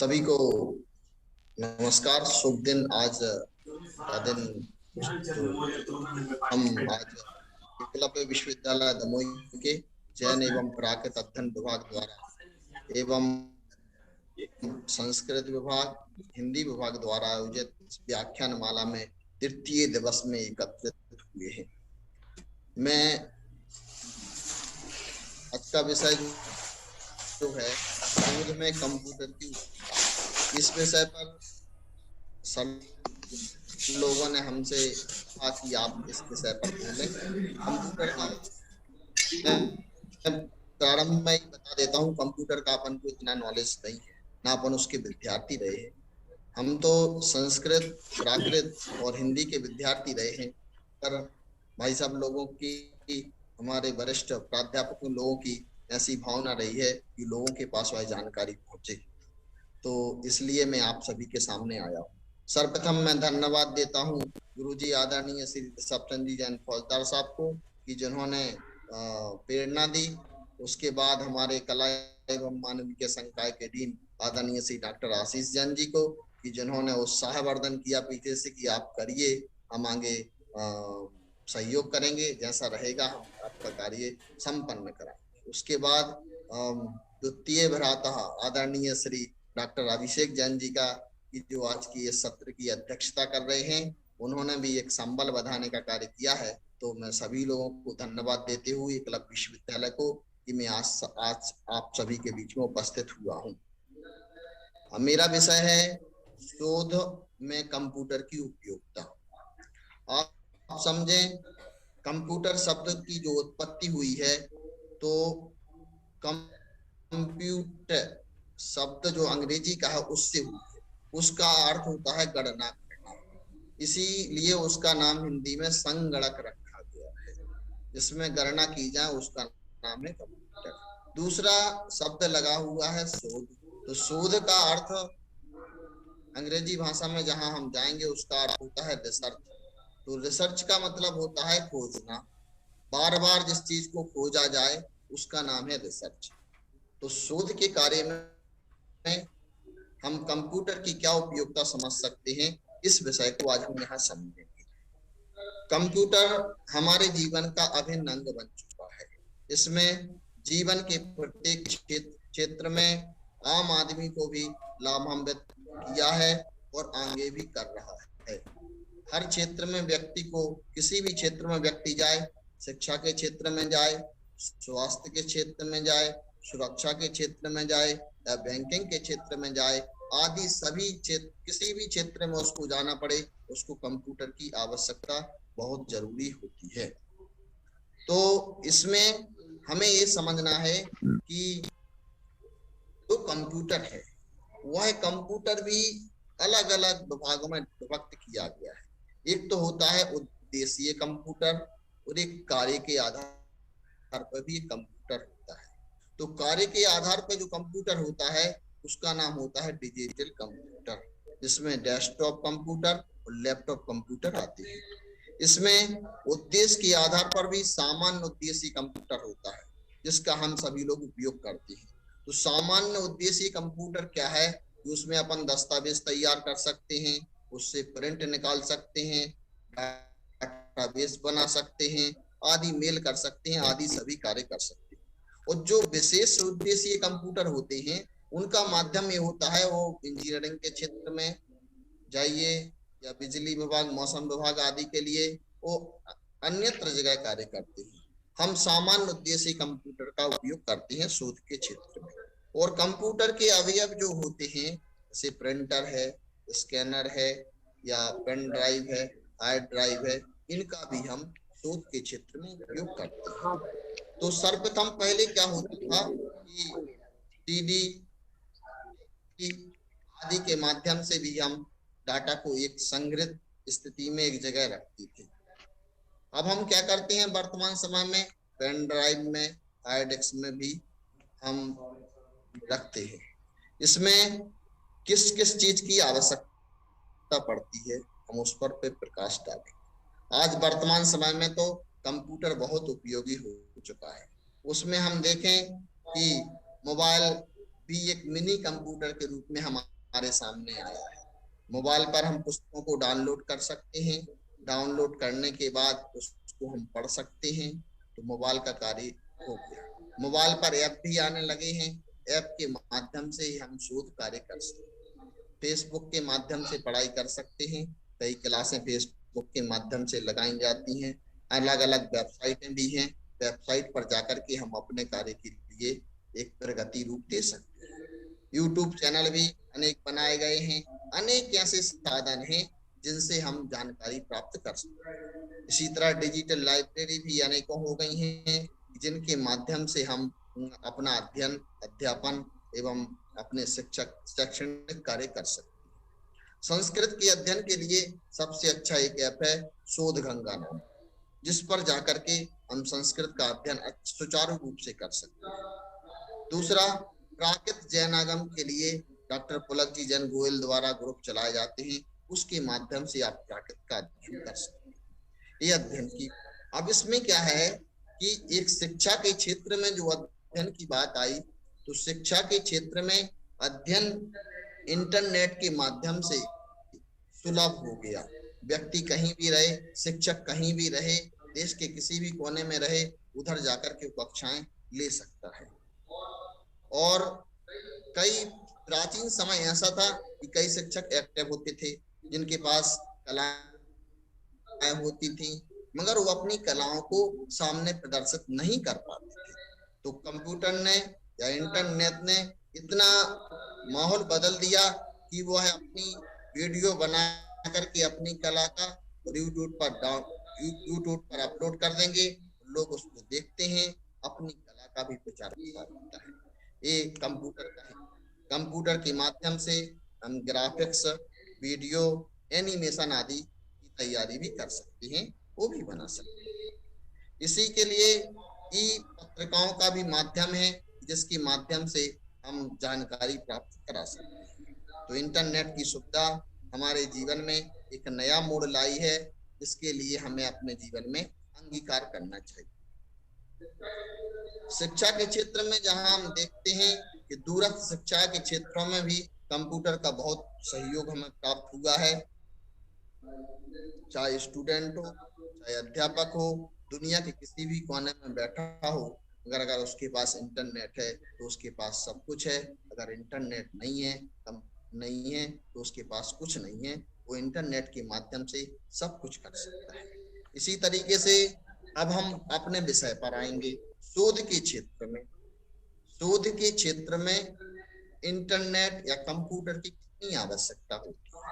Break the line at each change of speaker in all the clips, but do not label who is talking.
सभी को नमस्कार, शुभ दिन। आज का दिन जो हम आज एकलव्य विश्वविद्यालय दमोही के जैन एवं प्राकृत अध्ययन विभाग द्वारा एवं संस्कृत विभाग, हिंदी विभाग द्वारा आयोजित व्याख्यान माला में तृतीय दिवस में एकत्रित हुए हैं। मैं आज का विषय जो है शोध में कंप्यूटर की, इस विषय पर सब लोगों ने हमसे कहा कि आप इस विषय पर बोलें। कंप्यूटर का प्रारंभ में ही बता देता हूँ, कंप्यूटर का अपन को इतना नॉलेज नहीं है, ना अपन उसके विद्यार्थी रहे हैं। हम तो संस्कृत, प्राकृत और हिंदी के विद्यार्थी रहे हैं, पर भाई साहब लोगों की, हमारे वरिष्ठ प्राध्यापकों लोगों की ऐसी भावना रही है कि लोगों के पास वह जानकारी पहुंचे, तो इसलिए मैं आप सभी के सामने आया हूँ। सर्वप्रथम मैं धन्यवाद देता हूँ गुरुजी आदरणीय श्री सप्तन जी जैन फौजदार साहब को कि जिन्होंने प्रेरणा दी। उसके बाद हमारे कला एवं मानविक संकाय के डीन आदरणीय श्री डॉक्टर आशीष जैन जी को कि जिन्होंने उत्साहवर्धन किया पीछे से कि आप करिए, हम आगे सहयोग करेंगे, जैसा रहेगा हम आपका कार्य संपन्न कराएंगे। उसके बाद द्वितीय भ्राता आदरणीय श्री डॉक्टर अभिषेक जैन जी का कि जो आज की इस सत्र की अध्यक्षता कर रहे हैं, उन्होंने भी एक संबल बढ़ाने का कार्य किया है। तो मैं सभी लोगों को धन्यवाद देते हुए एकलव्य विश्वविद्यालय को कि मैं आज आप सभी के बीच में उपस्थित हुआ हूँ। मेरा विषय है शोध में कंप्यूटर की उपयोगिता। आप समझें, कंप्यूटर शब्द की जो उत्पत्ति हुई है, तो कंप्यूटर शब्द जो अंग्रेजी का है उससे हुई है। उसका अर्थ होता है गणना करना, इसीलिए उसका नाम हिंदी में संगणक रखा गया है। जिसमें गणना की जाए उसका नाम है कंप्यूटर। दूसरा शब्द लगा हुआ है शोध। तो शोध का अर्थ अंग्रेजी भाषा में जहां हम जाएंगे उसका अर्थ होता है रिसर्च। तो रिसर्च का मतलब होता है खोजना, बार बार जिस चीज को खोजा जाए उसका नाम है रिसर्च। तो शोध के कार्य में हम कंप्यूटर की क्या उपयोगिता समझ सकते हैं, इस विषय को आज हम यहाँ समझेंगे। कंप्यूटर हमारे जीवन का अभिन्न अंग बन चुका है। इसमें जीवन के प्रत्येक क्षेत्र में आम आदमी को भी लाभान्वित किया है और आगे भी कर रहा है। हर क्षेत्र में व्यक्ति को, किसी भी क्षेत्र में व्यक्ति जाए, शिक्षा के क्षेत्र में जाए, स्वास्थ्य के क्षेत्र में जाए, सुरक्षा के क्षेत्र में जाए या बैंकिंग के क्षेत्र में जाए, आदि सभी क्षेत्र, किसी भी क्षेत्र में उसको जाना पड़े, उसको कंप्यूटर की आवश्यकता बहुत जरूरी होती है। तो इसमें हमें ये समझना है कि जो कंप्यूटर है वह कंप्यूटर भी अलग अलग विभागों में विभक्त किया गया है। एक तो होता है उद्देश्यीय कंप्यूटर और एक कार्य के आधार पर भी कंप्यूटर होता है। तो कार्य के आधार पर जो कंप्यूटर होता है उसका नाम होता है डिजिटल कंप्यूटर, जिसमें डेस्कटॉप कंप्यूटर और लैपटॉप कंप्यूटर आते हैं। इसमें उद्देश्य के आधार पर भी सामान्य उद्देश्य कंप्यूटर होता है जिसका हम सभी लोग उपयोग करते हैं। तो सामान्य उद्देश्य कंप्यूटर क्या है? उसमें अपन दस्तावेज तैयार कर सकते हैं, उससे प्रिंट निकाल सकते हैं, डाटाबेस बना सकते हैं, आदि मेल कर सकते हैं, आदि सभी कार्य कर सकते हैं। और जो विशेष उद्देश्य कंप्यूटर होते हैं उनका माध्यम ये होता है, वो इंजीनियरिंग के क्षेत्र में जाइए या बिजली विभाग, मौसम विभाग आदि के लिए वो अन्यत्र जगह कार्य करते हैं। हम सामान्य उद्देश्य कंप्यूटर का उपयोग करते हैं शोध के क्षेत्र में। और कंप्यूटर के अवयव जो होते हैं, जैसे प्रिंटर है, स्कैनर है, या पेन ड्राइव है, हार्ड ड्राइव है, इनका भी हम शोध के क्षेत्र में उपयोग करते हैं। तो सर्वप्रथम पहले क्या होता था कि सीडी आदि के माध्यम से भी हम डाटा को एक संग्रहित स्थिति में एक जगह रखते थे। अब हम क्या करते हैं वर्तमान समय में, पेन ड्राइव में, हार्ड डिस्क में भी हम रखते हैं। इसमें किस किस चीज की आवश्यकता पड़ती है हम उस पर प्रकाश डालें। आज वर्तमान समय में तो कंप्यूटर बहुत उपयोगी हो चुका है। उसमें हम देखें कि मोबाइल भी एक मिनी कंप्यूटर के रूप में हमारे सामने आया है। मोबाइल पर हम पुस्तकों को डाउनलोड कर सकते हैं, डाउनलोड करने के बाद उसको हम पढ़ सकते हैं, तो मोबाइल का कार्य हो गया। मोबाइल पर ऐप भी आने लगे हैं, ऐप के माध्यम से ही हम शोध कार्य कर सकते हैं। फेसबुक के माध्यम से पढ़ाई कर सकते हैं, कई क्लासें फेसबुक के माध्यम से लगाई जाती हैं। अलग अलग वेबसाइटें भी हैं, वेबसाइट पर जाकर के हम अपने कार्य के लिए एक प्रगति रूप दे सकते हैं। यूट्यूब चैनल भी अनेक बनाए गए हैं, अनेक ऐसे साधन हैं जिनसे हम जानकारी प्राप्त कर सकते हैं। इसी तरह डिजिटल लाइब्रेरी भी अनेकों हो गई हैं, जिनके माध्यम से हम अपना अध्ययन, अध्यापन एवं अपने शिक्षक शैक्षणिक कार्य कर सकते हैं। संस्कृत के अध्ययन के लिए सबसे अच्छा एक ऐप है शोध गंगा नाम, जिस पर जाकर के हम संस्कृत का अध्ययन सुचारू रूप से कर सकते हैं। दूसरा, प्राकृत जैन आगम के लिए डॉक्टर पुलक जी जैन गोयल द्वारा ग्रुप चलाए जाते हैं, उसके माध्यम से आप प्राकृत का अध्ययन कर सकते हैं। ये अध्ययन की, अब इसमें क्या है कि एक शिक्षा के क्षेत्र में जो अध्ययन की बात आई, तो शिक्षा के क्षेत्र में अध्ययन इंटरनेट के माध्यम से सुलभ हो गया। व्यक्ति कहीं भी रहे, शिक्षक कहीं भी रहे, देश के किसी भी कोने में रहे, उधर जाकर के कक्षाएं ले सकता है। और कई प्राचीन समय ऐसा था कि कई शिक्षक एक्टिव होते थे, जिनके पास कलाएं होती थी, मगर वो अपनी कलाओं को सामने प्रदर्शित नहीं कर पाते थे। तो कंप्यूटर ने या इंटरनेट ने इतना माहौल बदल दिया कि वो है अपनी वीडियो बना करके अपनी कला का यूट्यूब पर अपलोड कर देंगे, लोग उसको देखते हैं, अपनी कला का भी प्रचार होता है। ये कंप्यूटर का है। कंप्यूटर के माध्यम से हम ग्राफिक्स, वीडियो, एनिमेशन आदि की तैयारी भी कर सकते हैं, वो भी बना सकते हैं। इसी के लिए ई पत्रिकाओं का भी माध्यम है, जिसके माध्यम से हम जानकारी प्राप्त करा सकते हैं। तो इंटरनेट की सुविधा हमारे जीवन में एक नया मोड़ लाई है, इसके लिए हमें अपने जीवन में अंगीकार करना चाहिए। शिक्षा के क्षेत्र में जहां हम देखते हैं कि दूरस्थ शिक्षा के क्षेत्रों में भी कंप्यूटर का बहुत सहयोग हमें प्राप्त हुआ है। चाहे स्टूडेंट हो, चाहे अध्यापक हो, दुनिया के किसी भी कोने में बैठा हो, अगर उसके पास इंटरनेट है तो उसके पास सब कुछ है। अगर इंटरनेट नहीं है, नहीं है तो उसके पास कुछ नहीं है। वो इंटरनेट के माध्यम से सब कुछ कर सकता है। इसी तरीके से अब हम अपने विषय पर आएंगे। शोध के क्षेत्र में, शोध के क्षेत्र में इंटरनेट या कंप्यूटर की कितनी आवश्यकता होती है,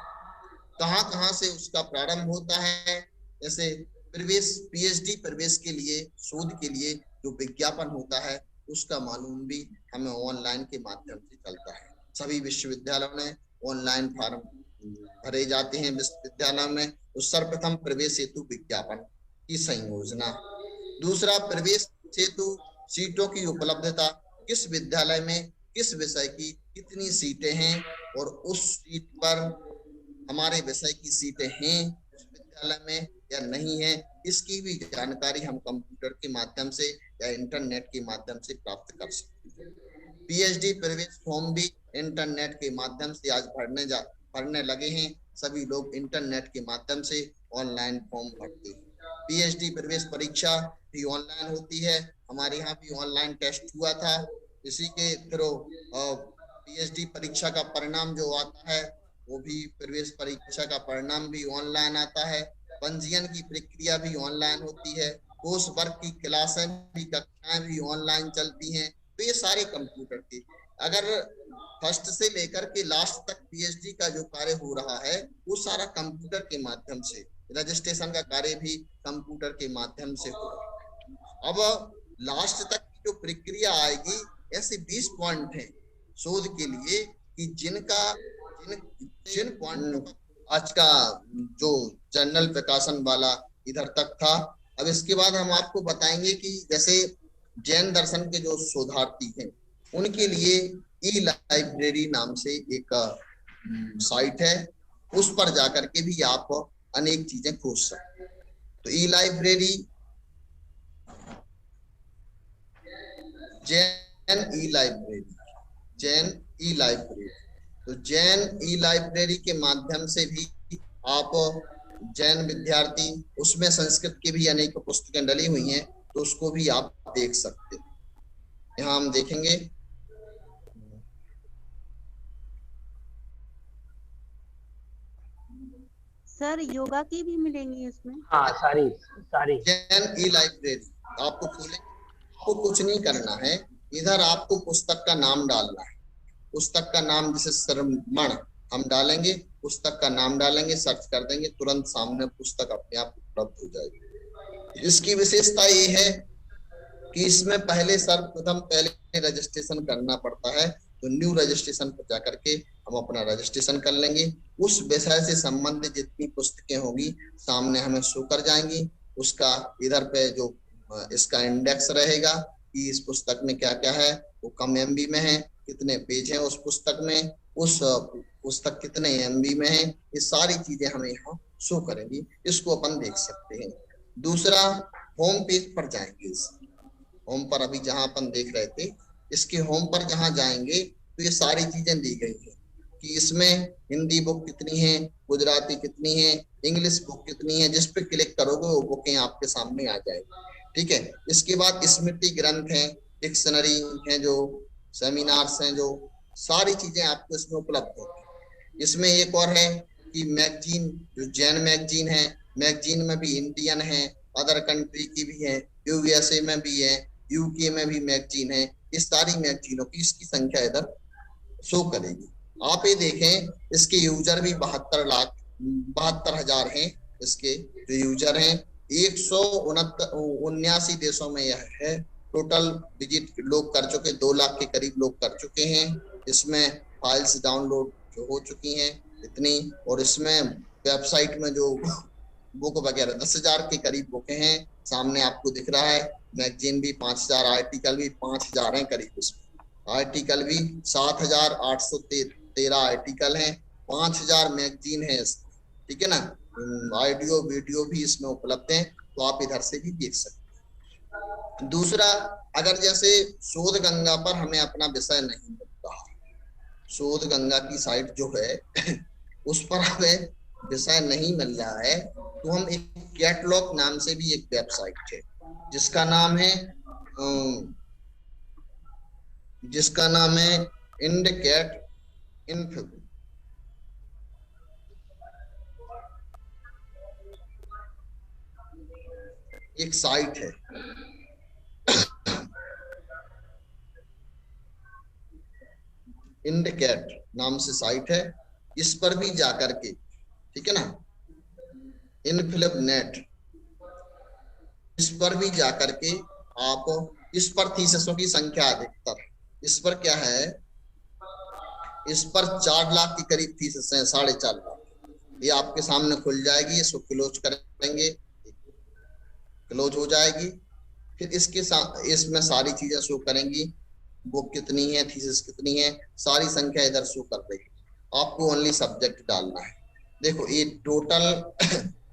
कहां कहां से उसका प्रारंभ होता है। जैसे प्रवेश, पीएचडी प्रवेश के लिए, शोध के लिए जो विज्ञापन होता है, उसका मालूम भी हमें ऑनलाइन के माध्यम से चलता है। सभी विश्वविद्यालयों में ऑनलाइन फॉर्म भरे जाते हैं। विश्वविद्यालय में तो सर्वप्रथम प्रवेश हेतु विज्ञापन की संयोजना। दूसरा, प्रवेश हेतु सीटों की उपलब्धता, किस विद्यालय में किस विषय की कितनी सीटें हैं और उस सीट पर हमारे विषय की सीटें हैं उस विद्यालय में या नहीं है, इसकी भी जानकारी हम कंप्यूटर के माध्यम से या इंटरनेट के माध्यम से प्राप्त कर सकते हैं। पीएचडी प्रवेश फॉर्म भी इंटरनेट के माध्यम से आज भरने लगे हैं। सभी लोग इंटरनेट के माध्यम से ऑनलाइन फॉर्म भरते हैं। पीएचडी प्रवेश परीक्षा भी ऑनलाइन होती है। हमारे यहाँ भी ऑनलाइन टेस्ट हुआ था। इसी के थ्रू पीएचडी परीक्षा का परिणाम जो आता है, वो भी प्रवेश परीक्षा का परिणाम भी ऑनलाइन आता है। पंजीयन की प्रक्रिया भी ऑनलाइन होती है। कोर्स वर्क की क्लासें भी, कक्षाएं भी ऑनलाइन चलती हैं। तो ये सारे कंप्यूटर के, अगर फर्स्ट से लेकर के लास्ट तक पीएचडी का जो कार्य हो रहा है, वो सारा कंप्यूटर के माध्यम से, रजिस्ट्रेशन का कार्य भी कंप्यूटर के माध्यम से हो रहा है। अब लास्ट तक की जो प्रक्रिया आएगी, ऐसे 20 पॉइंट हैं शोध के लिए कि जिन पॉइंट आज का जो जर्नल प्रकाशन वाला इधर तक था। अब इसके बाद हम आपको बताएंगे कि जैसे जैन दर्शन के जो शोधार्थी हैं, उनके लिए ई लाइब्रेरी नाम से एक साइट है, उस पर जाकर के भी आप अनेक चीजें खोज सकते हैं। तो ई लाइब्रेरी, जैन ई लाइब्रेरी, जैन ई लाइब्रेरी। तो जैन ई लाइब्रेरी के माध्यम से भी आप, जैन विद्यार्थी, उसमें संस्कृत की भी अनेक पुस्तकें डली हुई हैं, तो उसको भी आप देख सकते हैं। यहाँ हम देखेंगे
सर योगा की भी मिलेंगी इसमें?
हाँ सारी सारी।
जैन ई लाइब्रेरी आपको खोले, आपको कुछ नहीं करना है, इधर आपको पुस्तक का नाम डालना है। पुस्तक का नाम जैसे श्रमण हम डालेंगे, पुस्तक का नाम डालेंगे, सर्च कर देंगे, तुरंत सामने पुस्तक अपने आप उपलब्ध हो जाएगी। इसकी विशेषता ये है कि इसमें पहले सर्वप्रथम पहले रजिस्ट्रेशन करना पड़ता है। तो न्यू रजिस्ट्रेशन पर जाकर के हम अपना रजिस्ट्रेशन कर लेंगे। उस विषय से संबंधित जितनी पुस्तकें होंगी सामने हमें शो कर जाएंगी। उसका इधर पे जो इसका इंडेक्स रहेगा कि इस पुस्तक में क्या क्या है, वो कम एमबी में है, कितने पेज हैं उस पुस्तक में, उस पुस्तक कितने एमबी में है, ये सारी चीजें हमें यहाँ शो करेंगी। इसको अपन देख सकते हैं। दूसरा, होम पेज पर जाएंगे। होम पर अभी जहां अपन देख रहे थे, इसके होम पर जहां जाएंगे तो ये सारी चीजें दी गई हैं कि इसमें हिंदी बुक कितनी है, गुजराती कितनी है, इंग्लिश बुक कितनी है। जिस पे क्लिक करोगे वो बुकें आपके सामने आ जाएगी। ठीक है। इसके बाद स्मृति ग्रंथ है, डिक्शनरी है, जो सेमिनार्स हैं, जो सारी चीजें आपको इसमें उपलब्ध होंगी। इसमें एक और है कि मैगजीन, जो जैन मैगजीन है, मैगजीन में भी इंडियन है, अदर कंट्री की भी है, यूएसए में भी है, यूके में भी मैगजीन है। इस सारी मैगजीनों की इसकी संख्या इधर शो करेगी। आप ये देखें, इसके यूजर भी 72,000 हैं। इसके जो यूजर हैं 179 देशों में यह है। टोटल विजिट लोग कर चुके 2 लाख के करीब लोग कर चुके हैं। इसमें फाइल्स डाउनलोड जो हो चुकी हैं इतनी, और इसमें वेबसाइट में जो बुक वगैरह 10,000 के करीब बुकें हैं, सामने आपको दिख रहा है। मैगजीन भी 5,000, आर्टिकल भी 5,000 हैं करीब। इसमें आर्टिकल भी 7,813 आर्टिकल हैं, 5,000 मैगजीन है। ठीक है ना। ऑडियो वीडियो भी इसमें उपलब्ध है, तो आप इधर से भी देख सकते हैं। दूसरा, अगर जैसे शोध गंगा पर हमें अपना विषय नहीं मिलता, शोध गंगा की साइट जो है उस पर हमें विषय नहीं मिल रहा है, तो हम एक कैटलॉग नाम से भी एक वेबसाइट है जिसका नाम है इंडकैट इन्फो। एक साइट है, इंडकैट नाम से साइट है। इस पर भी जाकर के, ठीक है ना, इनफिलिप नेट, इस पर भी जाकर के आप, इस पर थीसिसों की संख्या अधिकतर, इस पर क्या है, इस पर 4 लाख के करीब थीसिस हैं, 4.5 लाख। ये आपके सामने खुल जाएगी, इसको क्लोज करेंगे, क्लोज हो जाएगी। फिर इसके साथ इसमें सारी चीजें शो करेंगी, बुक कितनी है, थीसिस कितनी है, सारी संख्या इधर शो कर रही है। आपको ओनली सब्जेक्ट डालना है। देखो ये टोटल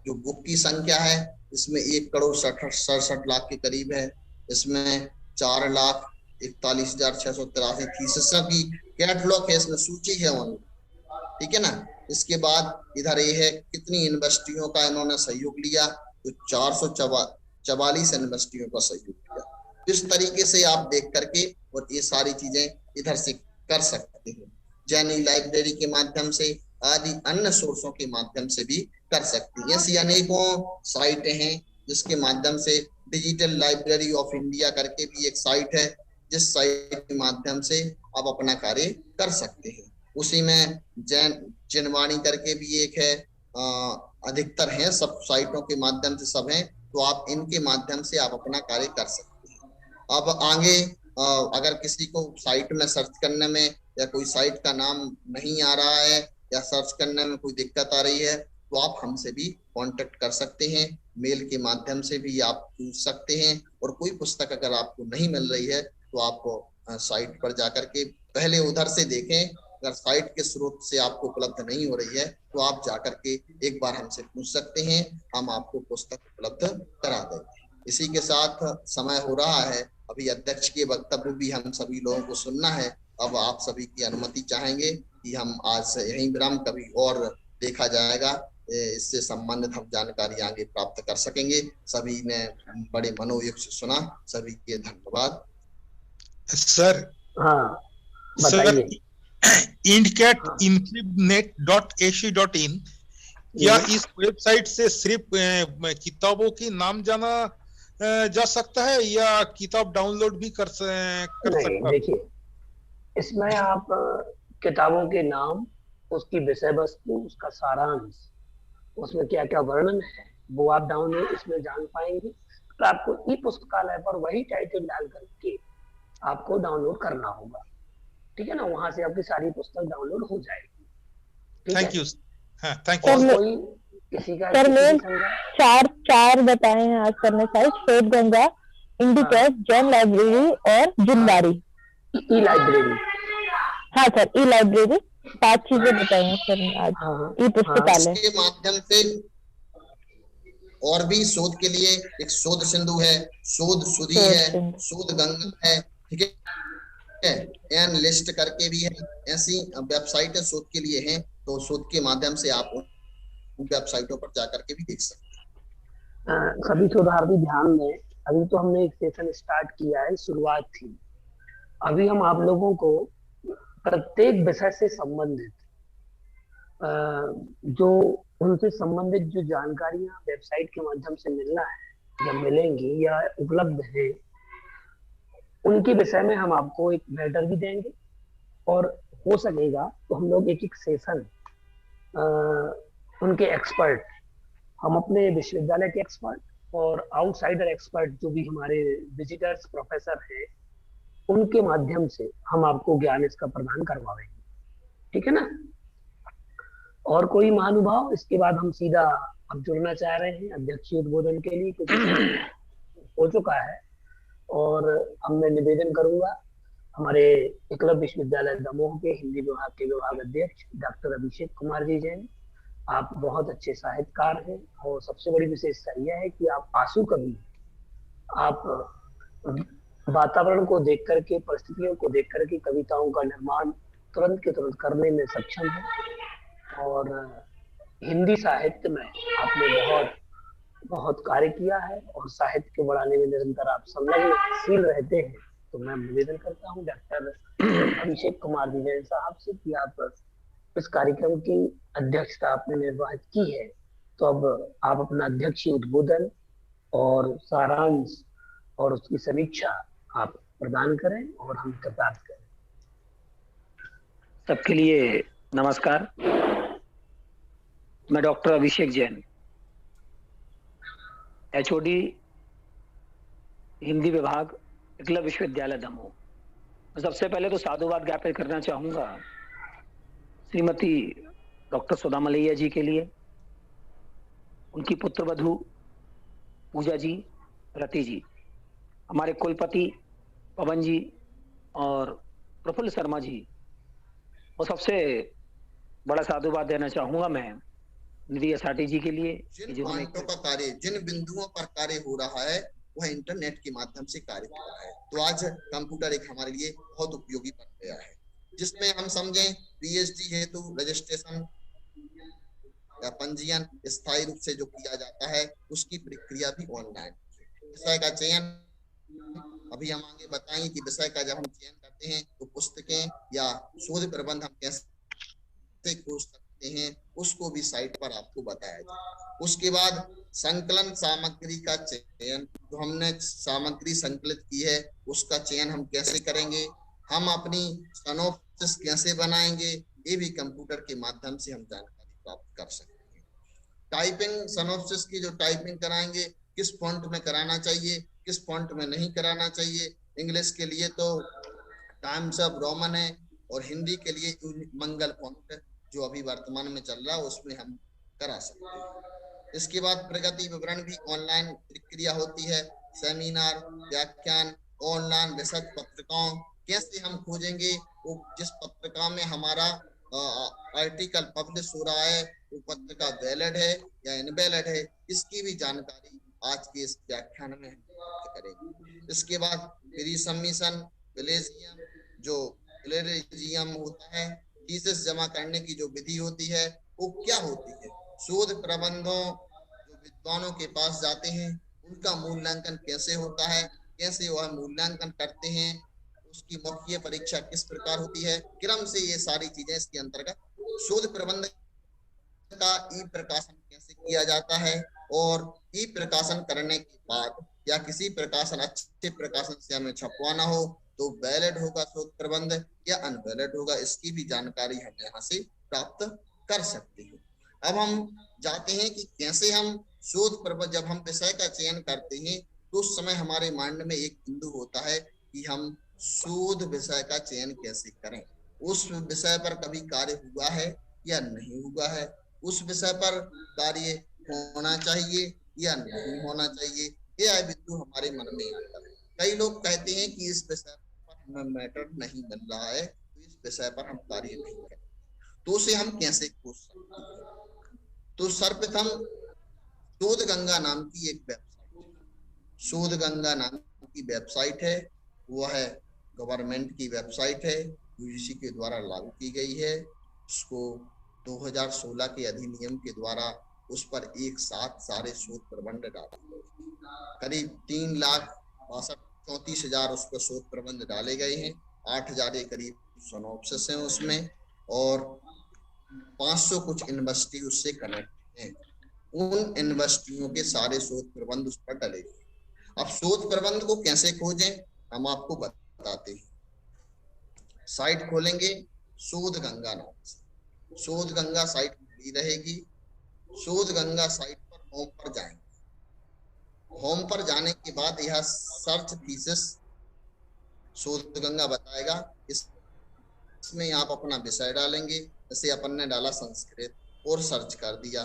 जो बुक की संख्या है, इसमें 1,67,67,00,000 के करीब है। इसमें 4,41,683 थीसिस की कैटलॉग है, इसमें सूची है ओनली। ठीक है ना। इसके बाद इधर ये है कितनी यूनिवर्सिटियों का इन्होंने सहयोग लिया, तो 444 यूनिवर्सिटियों का सहयोग लिया। इस तरीके से आप देख करके और ये सारी चीजें इधर से कर सकते हैं। जैन ई लाइब्रेरी के माध्यम से, आदि अन्य सोर्सों के माध्यम से भी कर सकते हैं। ऐसी अनेकों साइटें हैं जिसके माध्यम से, डिजिटल लाइब्रेरी ऑफ इंडिया करके भी एक साइट है, जिस साइट के माध्यम से आप अपना कार्य कर सकते हैं। उसी में जैन जिनवाणी करके भी एक है, अधिकतर है, सब साइटों के माध्यम से सब हैं, तो आप इनके माध्यम से आप अपना कार्य कर सकते हैं। अब आगे अगर किसी को साइट में सर्च करने में या कोई साइट का नाम नहीं आ रहा है या सर्च करने में कोई दिक्कत आ रही है, तो आप हमसे भी कांटेक्ट कर सकते हैं। मेल के माध्यम से भी आप पूछ सकते हैं। और कोई पुस्तक अगर आपको नहीं मिल रही है तो आप साइट पर जाकर के पहले उधर से देखें। अगर साइट के स्रोत से आपको उपलब्ध नहीं हो रही है तो आप जाकर के एक बार हमसे पूछ सकते हैं, हम आपको पुस्तक उपलब्ध करा देंगे। इसी के साथ समय हो रहा है, अभी अध्यक्ष के वक्तव्य भी हम सभी लोगों को सुनना है, अब आप सभी की अनुमति चाहेंगे कि हम आज से यहीं विराम, कभी और देखा जाएगा, इससे संबंधित हम जानकारी आगे प्राप्त कर सकेंगे। सभी ने बड़े मनोयोग से सुना, सभी के धन्यवाद।
सर
हाँ
सर
बताइए।
इंडकैट
हाँ
encryptnet.ac.in, क्या इस वेबसाइट से सिर्फ किताबों की नाम जाना जा सकता है या किताब डाउनलोड भी कर
नहीं,
सकता?
देखिए इसमें आप किताबों के नाम, उसकी विषय वस्तु, उसका सारांश, उसमें क्या क्या वर्णन है, वो आप डाउनलोड इसमें जान पाएंगे। तो आपको ई पुस्तकालय पर वही टाइटल डाल करके आपको डाउनलोड करना होगा, ठीक है ना। वहां से आपकी सारी पुस्तक डाउनलोड हो जाएगी, ठीक है।
Thank you. हाँ, थैंक यू।
और कोई किसी का
सर मैं चार चार बताए हैं आज सर ने साइट, श्वेत गंगा, इंडिकैट, जैन लाइब्रेरी और जिनबारी।
ई लाइब्रेरी,
हाँ सर, ई लाइब्रेरी, 5 चीजें बताई हैं सर ने आज। ई पुस्तकालय
इसके माध्यम से और भी शोध के लिए एक शोध सिंधु है, शोध सुधी है, शोध गंगा है, ठीक है, एन लिस्ट करके भी है, ऐसी वेबसाइट शोध के लिए हैं। तो शोध के माध्यम से आप उन वेबसाइटों पर जाकर के भी देख सकते हैं।
सभी शोधार्थी ध्यान दें, अभी तो हमने एक सेशन स्टार्ट किया है, शुरुआत थी। अभी हम आप लोगों को प्रत्येक विषय से संबंधित जो उनसे संबंधित जो जानकारियां वेबसाइट के माध्यम से मिलना है या मिलेंगी या उपलब्ध है, उनके विषय में हम आपको एक लेटर भी देंगे। और हो सकेगा तो हम लोग एक एक सेशन उनके एक्सपर्ट, हम अपने विश्वविद्यालय के एक्सपर्ट और आउटसाइडर एक्सपर्ट जो भी हमारे विजिटर्स प्रोफेसर हैं, उनके माध्यम से हम आपको ज्ञान इसका प्रदान करवाएंगे, ठीक है ना। और कोई महानुभाव इसके बाद हम सीधा अब जुड़ना चाह रहे हैं अध्यक्षीय उद्बोधन के लिए, क्योंकि हो चुका है। और अब मैं निवेदन करूंगा हमारे एकलव्य विश्वविद्यालय दमोह के हिंदी विभाग के विभाग अध्यक्ष डॉक्टर अभिषेक कुमार जी जैन। आप बहुत अच्छे साहित्यकार हैं और सबसे बड़ी विशेषता यह है कि आप आंसू कवि, आप वातावरण को देख करके, परिस्थितियों को देख करके कविताओं का निर्माण तुरंत के तुरंत करने में सक्षम है। और हिंदी साहित्य में आपने बहुत बहुत कार्य किया है और साहित्य को बढ़ाने में निरंतर आप संलग्नशील रहते हैं। तो मैं निवेदन करता हूँ डॉक्टर अभिषेक कुमार जी जैन साहब से कि आप इस कार्यक्रम की अध्यक्षता आपने निर्वाहित की है, तो अब आप अपना अध्यक्षीय उद्बोधन और सारांश और उसकी समीक्षा आप प्रदान करें और हम कृतार्थ करें। सबके लिए नमस्कार। मैं डॉक्टर अभिषेक जैन, HOD हिंदी विभाग, एकलव्य विश्वविद्यालय दमोह। सबसे पहले तो साधुवाद ज्ञापित करना चाहूंगा श्रीमती डॉक्टर सुधा मलैया जी के लिए, उनकी पुत्र वधू पूजा जी, रति जी, हमारे कुलपति पवन जी और प्रफुल्ल शर्मा जी। और सबसे बड़ा साधुवाद देना चाहूंगा मैं निधि असाटी जी के लिए।
जिन पॉइंटों का कार्य, जिन बिंदुओं पर कार्य हो रहा है, वह इंटरनेट के माध्यम से कार्य हो रहा है। तो आज कंप्यूटर एक हमारे लिए बहुत उपयोगी बन गया है, जिसमें हम समझें PhD हेतु रजिस्ट्रेशन या पंजीयन स्थायी रूप से जो किया जाता है, उसकी प्रक्रिया भी ऑनलाइन। विषय का चयन अभी हम आगे बताएंगे कि विषय का जब हम चयन करते हैं तो पुस्तकें या शोध प्रबंध हम कैसे खोज सकते हैं, उसको भी साइट पर आपको बताया जाए। उसके बाद संकलन सामग्री का चयन, जो हमने सामग्री संकलित की है उसका चयन हम कैसे करेंगे, हम अपनी सिनॉप्सिस कैसे बनाएंगे, ये भी कंप्यूटर के माध्यम से हम जानकारी प्राप्त कर सकते हैं। टाइपिंग सिनॉप्सिस की जो टाइपिंग कराएंगे, किस फॉन्ट में कराना चाहिए, किस फॉन्ट में नहीं कराना चाहिए। इंग्लिश के लिए तो टाइम्स ऑफ रोमन है और हिंदी के लिए मंगल फॉन्ट जो अभी वर्तमान में चल रहा है उसमें हम करा सकते हैं। इसके बाद प्रगति विवरण भी ऑनलाइन प्रक्रिया होती है। सेमिनार, व्याख्यान, ऑनलाइन रिसर्च पत्रिकाओं कैसे हम खोजेंगे, वो जिस पत्रिका में हमारा आर्टिकल पब्लिश हो रहा है वो पत्रिका वैलिड है या इनवैलिड है, इसकी भी जानकारी आज के इस व्याख्यान में हम करेंगे। इसके बाद प्री सबमिशन, प्लेजियम जो प्लेजरिज्म होता है, थीसिस जमा करने की जो विधि होती है वो क्या होती है, शोध प्रबंधों जो विद्वानों के पास जाते हैं उनका मूल्यांकन कैसे होता है, कैसे वह मूल्यांकन करते हैं, उसकी मौखिक परीक्षा किस प्रकार होती है, क्रम से ये सारी चीजें इसके अंतर्गत। शोध प्रबंध का ई प्रकाशन कैसे किया जाता है, और ई प्रकाशन करने के बाद या किसी प्रकाशन अच्छे प्रकाशन से हमें छपवाना हो तो वैलिड होगा शोध प्रबंध या अनवैलिड होगा, इसकी भी जानकारी हम यहाँ से प्राप्त कर सकते हैं। अब हम जाते हैं कि कैसे हम शोध प्रबंध, जब हम विषय का चयन करते हैं तो उस समय हमारे माइंड में एक बिंदु होता है कि हम शोध विषय का चयन कैसे करें, उस विषय पर कभी कार्य हुआ है या नहीं हुआ है, उस विषय पर कार्य होना चाहिए या नहीं होना चाहिए, यह बिंदु हमारे मन में आता है। कई लोग कहते हैं कि इस विषय पर हमें मैटर नहीं मिल रहा है तो इस विषय पर हम कार्य नहीं करें, तो उसे हम कैसे खोज सकते हैं। तो सर्वप्रथम शोध गंगा नाम की एक वेबसाइट, शोध गंगा नाम की वेबसाइट है, वह है गवर्नमेंट की वेबसाइट है, यूजीसी के द्वारा लागू की गई है। उसको 2016 के अधिनियम के द्वारा उस पर एक साथ सारे शोध प्रबंध डाले गए, करीब 3,62,34,000 उस पर शोध प्रबंध डाले गए हैं, 8,000 के करीब सिनॉप्सिस हैं उसमें, और 500 कुछ यूनिवर्सिटी उससे कनेक्ट हैं। उन यूनिवर्सिटियों के सारे शोध प्रबंध उस पर डाले गए। अब शोध प्रबंध को कैसे खोजें हम आपको बताते हैं। साइट खोलेंगे शोध गंगा नाम से, शोध गंगा साइट खुली रहेगी। शोध गंगा साइट पर होम पर जाएंगे, होम पर जाने के बाद यह सर्च थीसिस शोध गंगा बताएगा, इसमें आप अपना विषय डालेंगे, जैसे अपन ने डाला संस्कृत और सर्च कर दिया,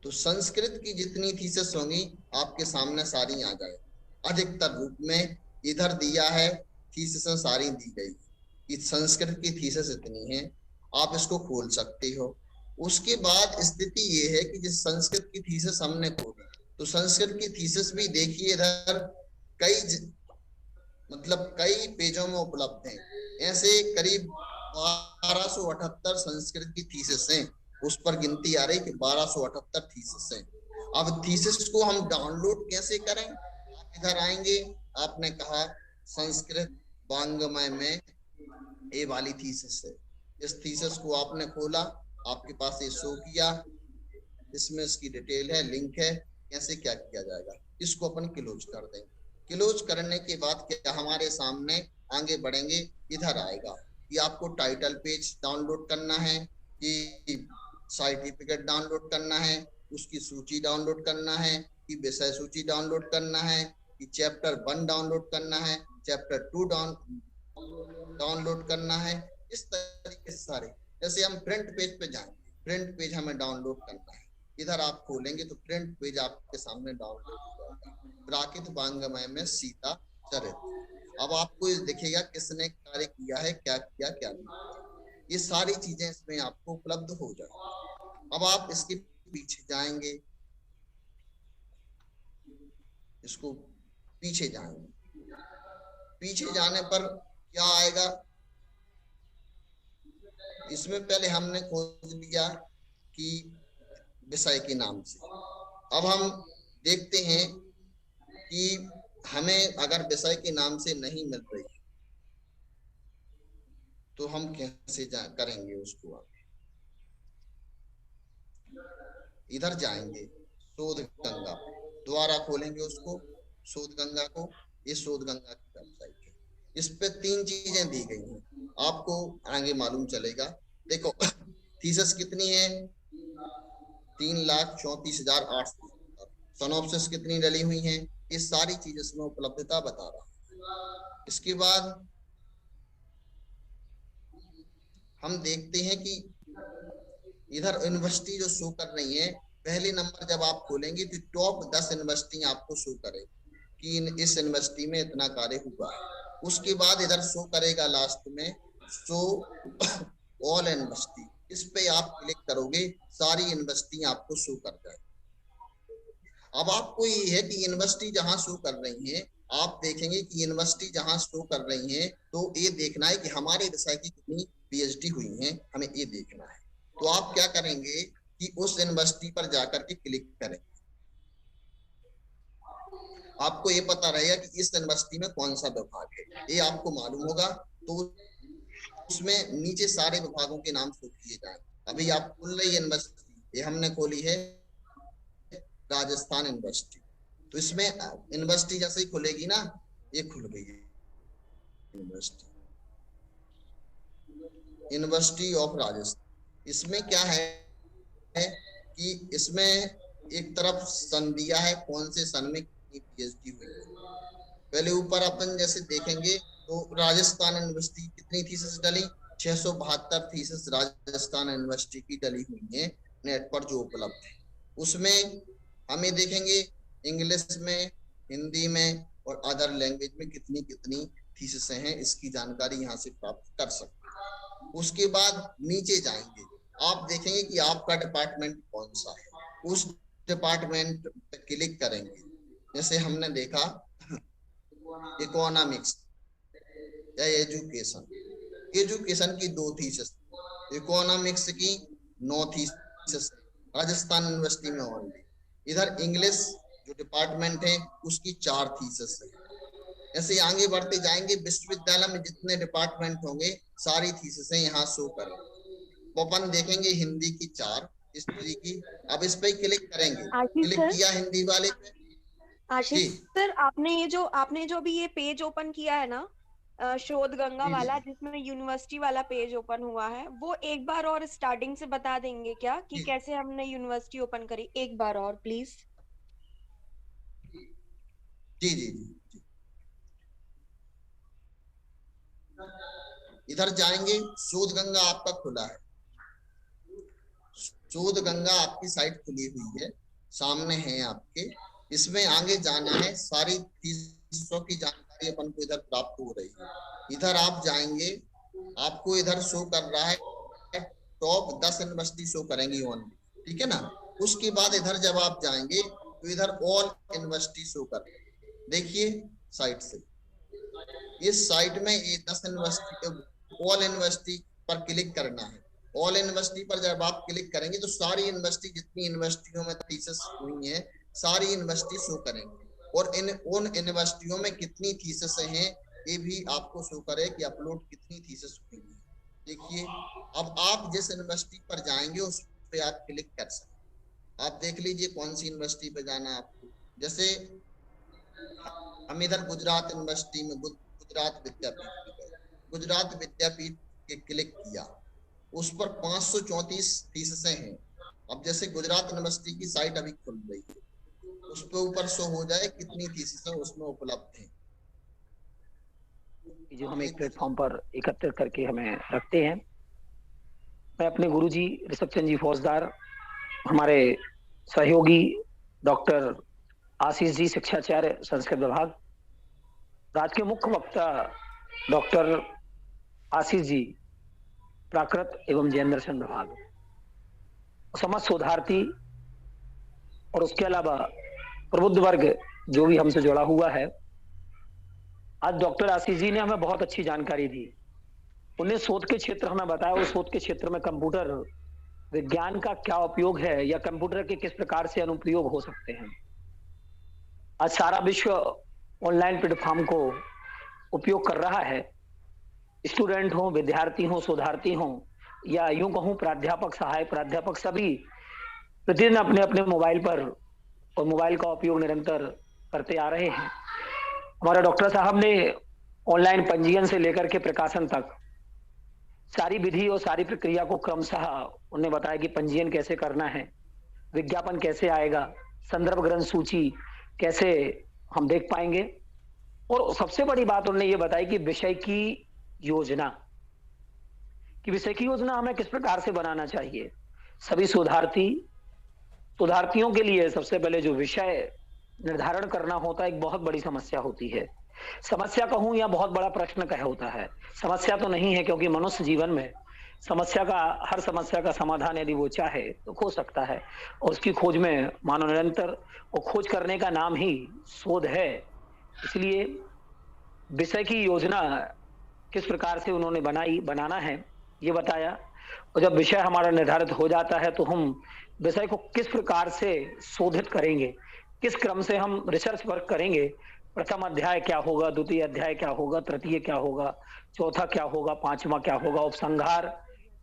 तो संस्कृत की जितनी थीसिस होंगी आपके सामने सारी आ जाए। अधिकतर रूप में इधर दिया है, थीसिस सारी दी गई कि संस्कृत की थीसिस इतनी है, आप इसको खोल सकते हो। उसके बाद स्थिति ये है कि जिस संस्कृत की थीसिस हमने खोली तो संस्कृत की थीसिस भी देखिए इधर कई पेजों में उपलब्ध हैं, ऐसे करीब 1278 संस्कृत की थीसिस हैं, उस पर गिनती आ रही कि 1278 थीसिस हैं। अब थीसिस को हम डाउनलोड कैसे करें, आप इधर आएंगे, आपने कहा संस्कृत वांग्मय में ये वाली थीसिस है, इस थीसिस को आपने खोला, आपके पास ये शो किया, इसमें इसकी डिटेल है, लिंक है, कैसे क्या किया जाएगा। इसको अपन क्लोज कर देंगे। क्लोज करने के बाद क्या हमारे सामने आगे बढ़ेंगे, इधर आएगा कि आपको टाइटल पेज डाउनलोड करना है, कि सर्टिफिकेट डाउनलोड करना है, उसकी सूची डाउनलोड करना है, कि विषय सूची डाउनलोड करना है, कि चैप्टर 1 डाउनलोड करना है, चैप्टर 2 डाउनलोड करना है। इस तरीके से सारे, जैसे हम प्रिंट पेज पे जाएंगे, प्रिंट पेज हमें डाउनलोड करना है, इधर आप खोलेंगे तो प्रिंट पेज आपके सामने डाउनलोड हो जाएगा, प्राकृत वांग्मय में सीता चरित्र। अब आपको ये दिखेगा किसने कार्य किया है, क्या किया क्या नहीं, ये सारी चीजें इसमें आपको उपलब्ध हो जाएगी। अब आप इसके पीछे जाएंगे, इसको पीछे जाएंगे, पीछे जाने पर क्या आएगा, इसमें पहले हमने खोज लिया कि विषय के नाम से। अब हम देखते हैं कि हमें अगर विषय के नाम से नहीं मिल रही तो हम कैसे करेंगे उसको। आगे इधर जाएंगे, शोध गंगा दोबारा खोलेंगे उसको, शोध गंगा को, ये शोध गंगा की वेबसाइट है, इस पे 3 चीजें दी गई हैं, आपको आगे मालूम चलेगा। देखो थीसिस कितनी है, 3,34,800, सिनॉप्सिस कितनी डली हुई हैं, ये सारी चीजें इसमें उपलब्धता बता रहा है। इसके बाद हम देखते हैं कि इधर यूनिवर्सिटी जो शो कर रही है, पहले नंबर जब आप खोलेंगे तो टॉप 10 यूनिवर्सिटी आपको शो करेगी कि इस यूनिवर्सिटी में इतना कार्य हुआ है। उसके बाद इधर शो करेगा लास्ट में शो ऑल यूनिवर्सिटी, इस पे आप क्लिक करोगे सारी यूनिवर्सिटी आपको शो कर जाएगी। अब आपको ये है कि यूनिवर्सिटी जहां शो कर रही है आप देखेंगे कि यूनिवर्सिटी जहां शो कर रही है, तो ये देखना है कि हमारे विषय की कितनी पीएचडी हुई है, हमें ये देखना है। तो आप क्या करेंगे कि उस यूनिवर्सिटी पर जाकर के क्लिक करें, आपको ये पता रहेगा कि इस यूनिवर्सिटी में कौन सा विभाग है, ये आपको मालूम होगा। तो उसमें नीचे सारे विभागों के नाम शो किए जाए। अभी आप खुल रही यूनिवर्सिटी, ये हमने खोली है राजस्थान यूनिवर्सिटी, तो इसमें यूनिवर्सिटी जैसे ही खुलेगी ना, ये खुल गई है यूनिवर्सिटी ऑफ राजस्थान। इसमें क्या है कि इसमें एक तरफ सन दिया है कौन से सन में कितनी पीएचडी हुई है। पहले ऊपर अपन जैसे देखेंगे तो राजस्थान यूनिवर्सिटी कितनी थीसिस डली, 672 थीसिस राजस्थान यूनिवर्सिटी की डली हुई है नेट पर जो उपलब्ध है। उसमें हमें देखेंगे इंग्लिश में, हिंदी में और अदर लैंग्वेज में कितनी कितनी थीसिस हैं, इसकी जानकारी यहाँ से प्राप्त कर सकते हैं। उसके बाद नीचे जाएंगे, आप देखेंगे कि आपका डिपार्टमेंट कौन सा है, उस डिपार्टमेंट पे क्लिक करेंगे। जैसे हमने देखा इकोनॉमिक्स या एजुकेशन, एजुकेशन की 2 थीसिस, इकोनॉमिक्स की 9 थीसिस राजस्थान यूनिवर्सिटी में ओनली। इधर इंग्लिश जो डिपार्टमेंट है उसकी 4 थीसिस है। ऐसे आगे बढ़ते जाएंगे, विश्वविद्यालय में जितने डिपार्टमेंट होंगे सारी थीसिसें यहाँ शो करेंगे। तो अपन देखेंगे हिंदी की 4, हिस्ट्री की। अब इस पे क्लिक करेंगे, क्लिक किया हिंदी वाले पे।
आशीष सर, आपने जो अभी ये पेज ओपन किया है ना, शोध गंगा वाला, जिसमें यूनिवर्सिटी वाला पेज ओपन हुआ है, वो एक बार और स्टार्टिंग से बता देंगे क्या कि कैसे हमने यूनिवर्सिटी ओपन करी? एक बार और प्लीज।
जी जी जी, इधर जाएंगे, शोध गंगा आपका खुला है, शोध गंगा आपकी साइट खुली हुई है, सामने है आपके। इसमें आगे जाना है, सारी चीजों की जानकारी अपन को इधर प्राप्त हो रही है। इधर आप जाएंगे, आपको इधर शो कर रहा है टॉप 10 यूनिवर्सिटी शो करेंगी ओनली, ठीक है ना। उसके बाद इधर जब आप जाएंगे तो इधर ऑल यूनिवर्सिटी शो कर, देखिए साइट से, इस साइट में ये 10 यूनिवर्सिटी, ऑल यूनिवर्सिटी पर क्लिक करना है। ऑल यूनिवर्सिटी पर जब आप क्लिक करेंगे तो सारी यूनिवर्सिटी, जितनी यूनिवर्सिटियों में थीसिस हुई है, सारी यूनिवर्सिटी शो करेंगे, और उन यूनिवर्सिटियों में कितनी थीसिस हैं ये भी आपको शो करे कि अपलोड कितनी थीसिस हुई है। देखिए, अब आप जिस यूनिवर्सिटी पर जाएंगे उस पे आप क्लिक कर सकते। आप देख लीजिए कौन सी यूनिवर्सिटी पे जाना है आपको। जैसे हम इधर गुजरात यूनिवर्सिटी में, गुजरात विद्यापीठ के क्लिक किया, उस पर 534 थीसिसें हैं। अब जैसे गुजरात यूनिवर्सिटी की साइट अभी खुल रही है, उस पे ऊपर शो हो जाए कितनी थीसिसें उसमें उपलब्ध हैं,
जो हम एक प्लेटफॉर्म पर एकत्रित करके हमें रखते हैं। मैं अपने गुरुजी ऋषभ चंद्र जी फौजदार, हमारे सहयोगी डॉक्टर आशीष जी शिक्षाचार्य संस्कृत विभाग, राज्य के मुख्य वक्ता डॉक्टर आशीष जी प्राकृत एवं जैन दर्शन विभाग, समाज शोधार्थी और उसके अलावा प्रबुद्ध वर्ग जो भी हमसे जुड़ा हुआ है। आज डॉक्टर आशीष जी ने हमें बहुत अच्छी जानकारी दी। उन्हें शोध के क्षेत्र हमें बताया, उस शोध के क्षेत्र में कंप्यूटर विज्ञान का क्या उपयोग है या कंप्यूटर के किस प्रकार से अनुप्रयोग हो सकते हैं। आज सारा विश्व ऑनलाइन प्लेटफॉर्म को उपयोग कर रहा है। स्टूडेंट हो, विद्यार्थी हो, शोधार्थी हो, या यूं कहूं प्राध्यापक, सहायक प्राध्यापक, सभी प्रतिदिन अपने अपने मोबाइल पर और मोबाइल का उपयोग निरंतर करते आ रहे हैं। हमारे डॉक्टर साहब ने ऑनलाइन पंजीयन से लेकर के प्रकाशन तक सारी विधि और सारी प्रक्रिया को क्रमशः उन्हें बताया कि पंजीयन कैसे करना है, विज्ञापन कैसे आएगा, संदर्भ ग्रंथ सूची कैसे हम देख पाएंगे, और सबसे बड़ी बात उन्होंने ये बताई कि विषय की योजना, कि विषय की योजना हमें किस प्रकार से बनाना चाहिए। सभी शोधार्थियों के लिए सबसे पहले जो विषय निर्धारण करना होता है एक बहुत बड़ी समस्या होती है। समस्या कहूं या बहुत बड़ा प्रश्न कह होता है, समस्या तो नहीं है, क्योंकि मनुष्य जीवन में हर समस्या का समाधान यदि वो चाहे तो खोज सकता है, और उसकी खोज में मानव निरंतर, और खोज करने का नाम ही शोध है। इसलिए विषय की योजना किस प्रकार से उन्होंने बनाना है ये बताया। और जब विषय हमारा निर्धारित हो जाता है तो हम विषय को किस प्रकार से शोधित करेंगे, किस क्रम से हम रिसर्च वर्क करेंगे, प्रथम अध्याय क्या होगा, द्वितीय अध्याय क्या होगा, तृतीय क्या होगा, चौथा क्या होगा, पांचवा क्या होगा, उपसंहार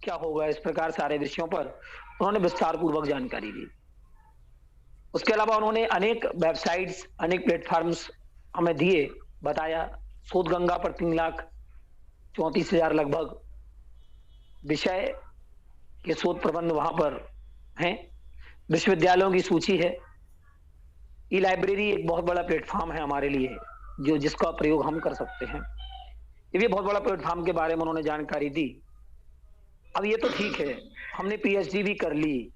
क्या होगा, इस प्रकार सारे विषयों पर उन्होंने विस्तार पूर्वक जानकारी दी। उसके अलावा उन्होंने अनेक वेबसाइट्स, अनेक प्लेटफॉर्म्स हमें दिए, बताया। शोध गंगा पर 3,34,000 लगभग विषय के शोध प्रबंध वहां पर हैं। विश्वविद्यालयों की सूची है। ई लाइब्रेरी एक बहुत बड़ा प्लेटफॉर्म है हमारे लिए, जिसका प्रयोग हम कर सकते हैं। ये भी बहुत बड़ा प्लेटफॉर्म के बारे में उन्होंने जानकारी दी। अब ये तो ठीक है, हमने पीएचडी भी कर ली,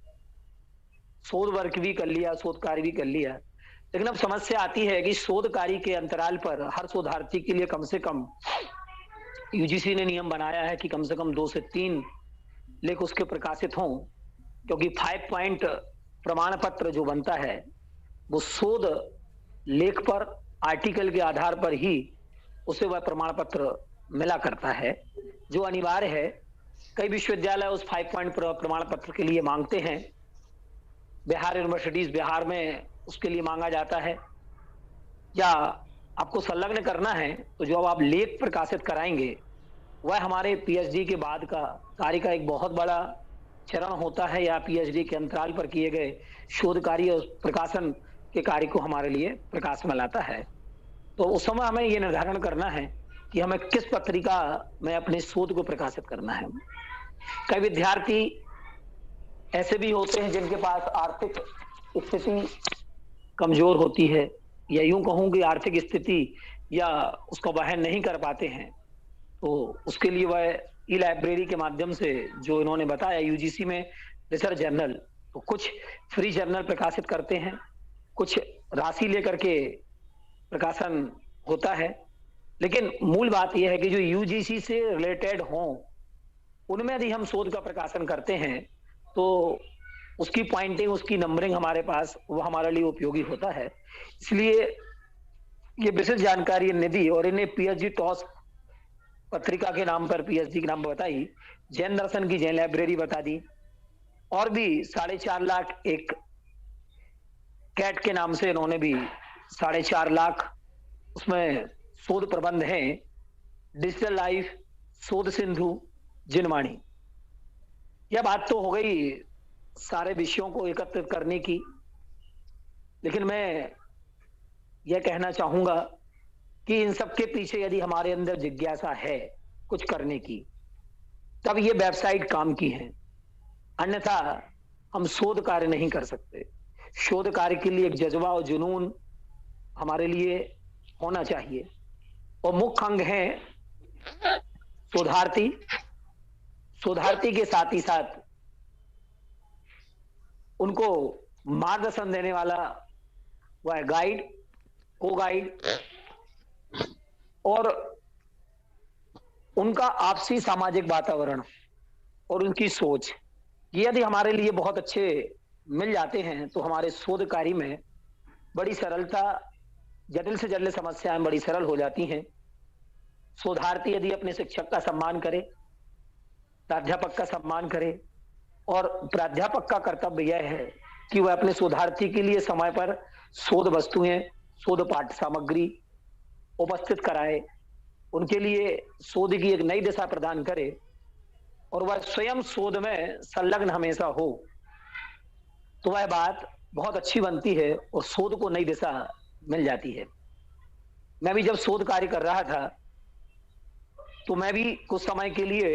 शोध वर्क भी कर लिया, शोध कार्य भी कर लिया, लेकिन अब समस्या आती है कि शोध कार्य के अंतराल पर हर शोधार्थी के लिए कम से कम, यूजीसी ने नियम बनाया है कि कम से कम 2 से 3 लेख उसके प्रकाशित हों, क्योंकि 5 पॉइंट प्रमाण पत्र जो बनता है वो शोध लेख पर, आर्टिकल के आधार पर ही उसे वह प्रमाण पत्र मिला करता है, जो अनिवार्य है। कई विश्वविद्यालय उस 5 पॉइंट प्रमाण पत्र के लिए मांगते हैं। बिहार यूनिवर्सिटीज, बिहार में उसके लिए मांगा जाता है। या आपको संलग्न करना है तो जो आप लेख प्रकाशित कराएंगे वह हमारे पीएचडी के बाद का कार्य का एक बहुत बड़ा चरण होता है, या पीएचडी के अंतराल पर किए गए शोध कार्य और प्रकाशन के कार्य को हमारे लिए प्रकाश में लाता है। तो उस समय हमें ये निर्धारण करना है कि हमें किस पत्रिका में अपने शोध को प्रकाशित करना है। कई विद्यार्थी ऐसे भी होते हैं जिनके पास आर्थिक स्थिति कमजोर होती है, या यूं कहूं कि आर्थिक स्थिति या उसका वहन नहीं कर पाते हैं, तो उसके लिए वह ई लाइब्रेरी के माध्यम से, जो इन्होंने बताया, यूजीसी में रिसर्च जर्नल, तो कुछ फ्री जर्नल प्रकाशित करते हैं, कुछ राशि लेकर के प्रकाशन होता है। लेकिन मूल बात यह है कि जो यूजीसी से रिलेटेड हों उनमें यदि हम शोध का प्रकाशन करते हैं तो उसकी पॉइंटिंग, उसकी नंबरिंग हमारे पास, वो हमारे लिए उपयोगी होता है। इसलिए ये विशेष जानकारी इन्हें दी और इन्हें पीएचडी टॉस पत्रिका के नाम पर, पीएचडी के नाम पर बताई। जैन दर्शन की जैन लाइब्रेरी बता दी, और भी 4.5 लाख एक कैट के नाम से इन्होंने भी 4.5 लाख उसमें शोध प्रबंध हैं। डिजिटल लाइफ, शोध सिंधु, जिनवाणी। यह बात तो हो गई सारे विषयों को एकत्रित करने की, लेकिन मैं यह कहना चाहूंगा कि इन सब के पीछे यदि हमारे अंदर जिज्ञासा है कुछ करने की, तब ये वेबसाइट काम की है। अन्यथा हम शोध कार्य नहीं कर सकते। शोध कार्य के लिए एक जज्बा और जुनून हमारे लिए होना चाहिए, और मुख्य अंग है शोधार्थी। शोधार्थी के साथ ही साथ उनको मार्गदर्शन देने वाला वह गाइड, को गाइड, और उनका आपसी सामाजिक वातावरण और उनकी सोच, ये यदि हमारे लिए बहुत अच्छे मिल जाते हैं तो हमारे शोध कार्य में बड़ी सरलता, जटिल से जटिल समस्याएं बड़ी सरल हो जाती हैं। शोधार्थी यदि अपने शिक्षक का सम्मान करे, प्राध्यापक का सम्मान करे, और प्राध्यापक का कर्तव्य यह है कि वह अपने शोधार्थी के लिए समय पर शोध वस्तुएं, शोध पाठ्य सामग्री उपस्थित कराए, उनके लिए शोध की एक नई दिशा प्रदान करे, और वह स्वयं शोध में संलग्न हमेशा हो, तो वह बात बहुत अच्छी बनती है और शोध को नई दिशा मिल जाती है। मैं भी जब शोध कार्य कर रहा था तो मैं भी कुछ समय के लिए,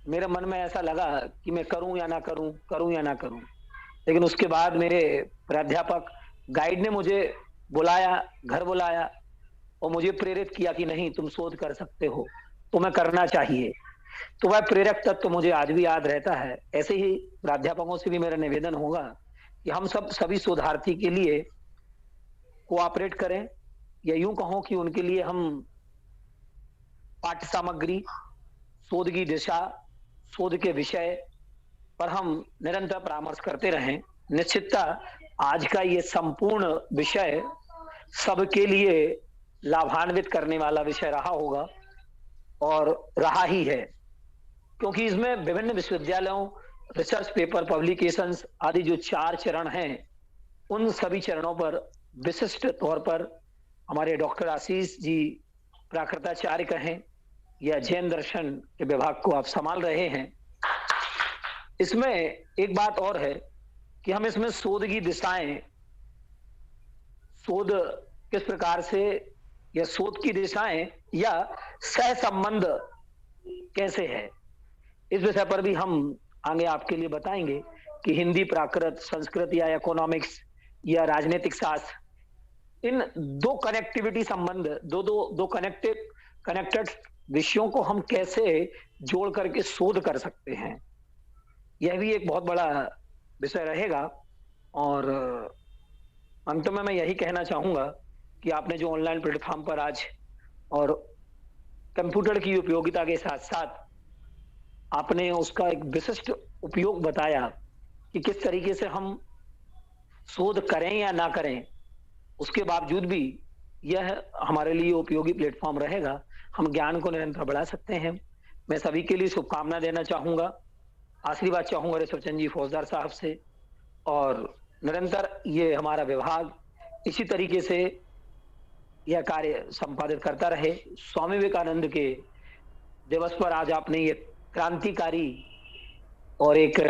मेरे मन में ऐसा लगा कि मैं करूं या ना करूं, करूं या ना करूं, लेकिन उसके बाद मेरे प्राध्यापक, गाइड ने मुझे बुलाया, घर बुलाया, और मुझे प्रेरित किया कि नहीं, तुम शोध कर सकते हो, तुम्हें करना चाहिए। तो वह प्रेरक तत्व मुझे आज भी याद रहता है। ऐसे ही प्राध्यापकों से भी मेरा निवेदन होगा कि हम सभी शोधार्थी के लिए कोऑपरेट करें, या यूं कहो कि उनके लिए हम पाठ्य सामग्री, शोध की दिशा, शोध के विषय पर हम निरंतर परामर्श करते रहें। निश्चितता आज का ये संपूर्ण विषय सबके लिए लाभान्वित करने वाला विषय रहा होगा और रहा ही है, क्योंकि इसमें विभिन्न विश्वविद्यालयों, रिसर्च पेपर, पब्लिकेशंस आदि जो 4 चरण हैं, उन सभी चरणों पर विशिष्ट तौर पर हमारे डॉक्टर आशीष जी प्राकृताचार्य कहें या जैन दर्शन के विभाग को आप संभाल रहे हैं। इसमें एक बात और है कि हम इसमें शोध की दिशाएं, शोध किस प्रकार से या शोध की दिशाएं या सह संबंध कैसे है, इस विषय पर भी हम आगे आपके लिए बताएंगे कि हिंदी, प्राकृत, संस्कृत या इकोनॉमिक्स या राजनीतिक शास्त्र, इन दो कनेक्टिविटी संबंध, दो कनेक्टेड विषयों को हम कैसे जोड़ करके शोध कर सकते हैं, यह भी एक बहुत बड़ा विषय रहेगा। और अंत में मैं यही कहना चाहूंगा कि आपने जो ऑनलाइन प्लेटफॉर्म पर आज और कंप्यूटर की उपयोगिता के साथ साथ आपने उसका एक विशिष्ट उपयोग बताया कि किस तरीके से हम शोध करें या ना करें, उसके बावजूद भी यह हमारे लिए उपयोगी प्लेटफॉर्म रहेगा, हम ज्ञान को निरंतर बढ़ा सकते हैं। मैं सभी के लिए शुभकामना देना चाहूंगा, आशीर्वाद चाहूंगा ऋषभचंद जी फौजदार साहब से, और निरंतर ये हमारा विभाग इसी तरीके से यह कार्य संपादित करता रहे। स्वामी विवेकानंद के दिवस पर आज आपने ये क्रांतिकारी और एक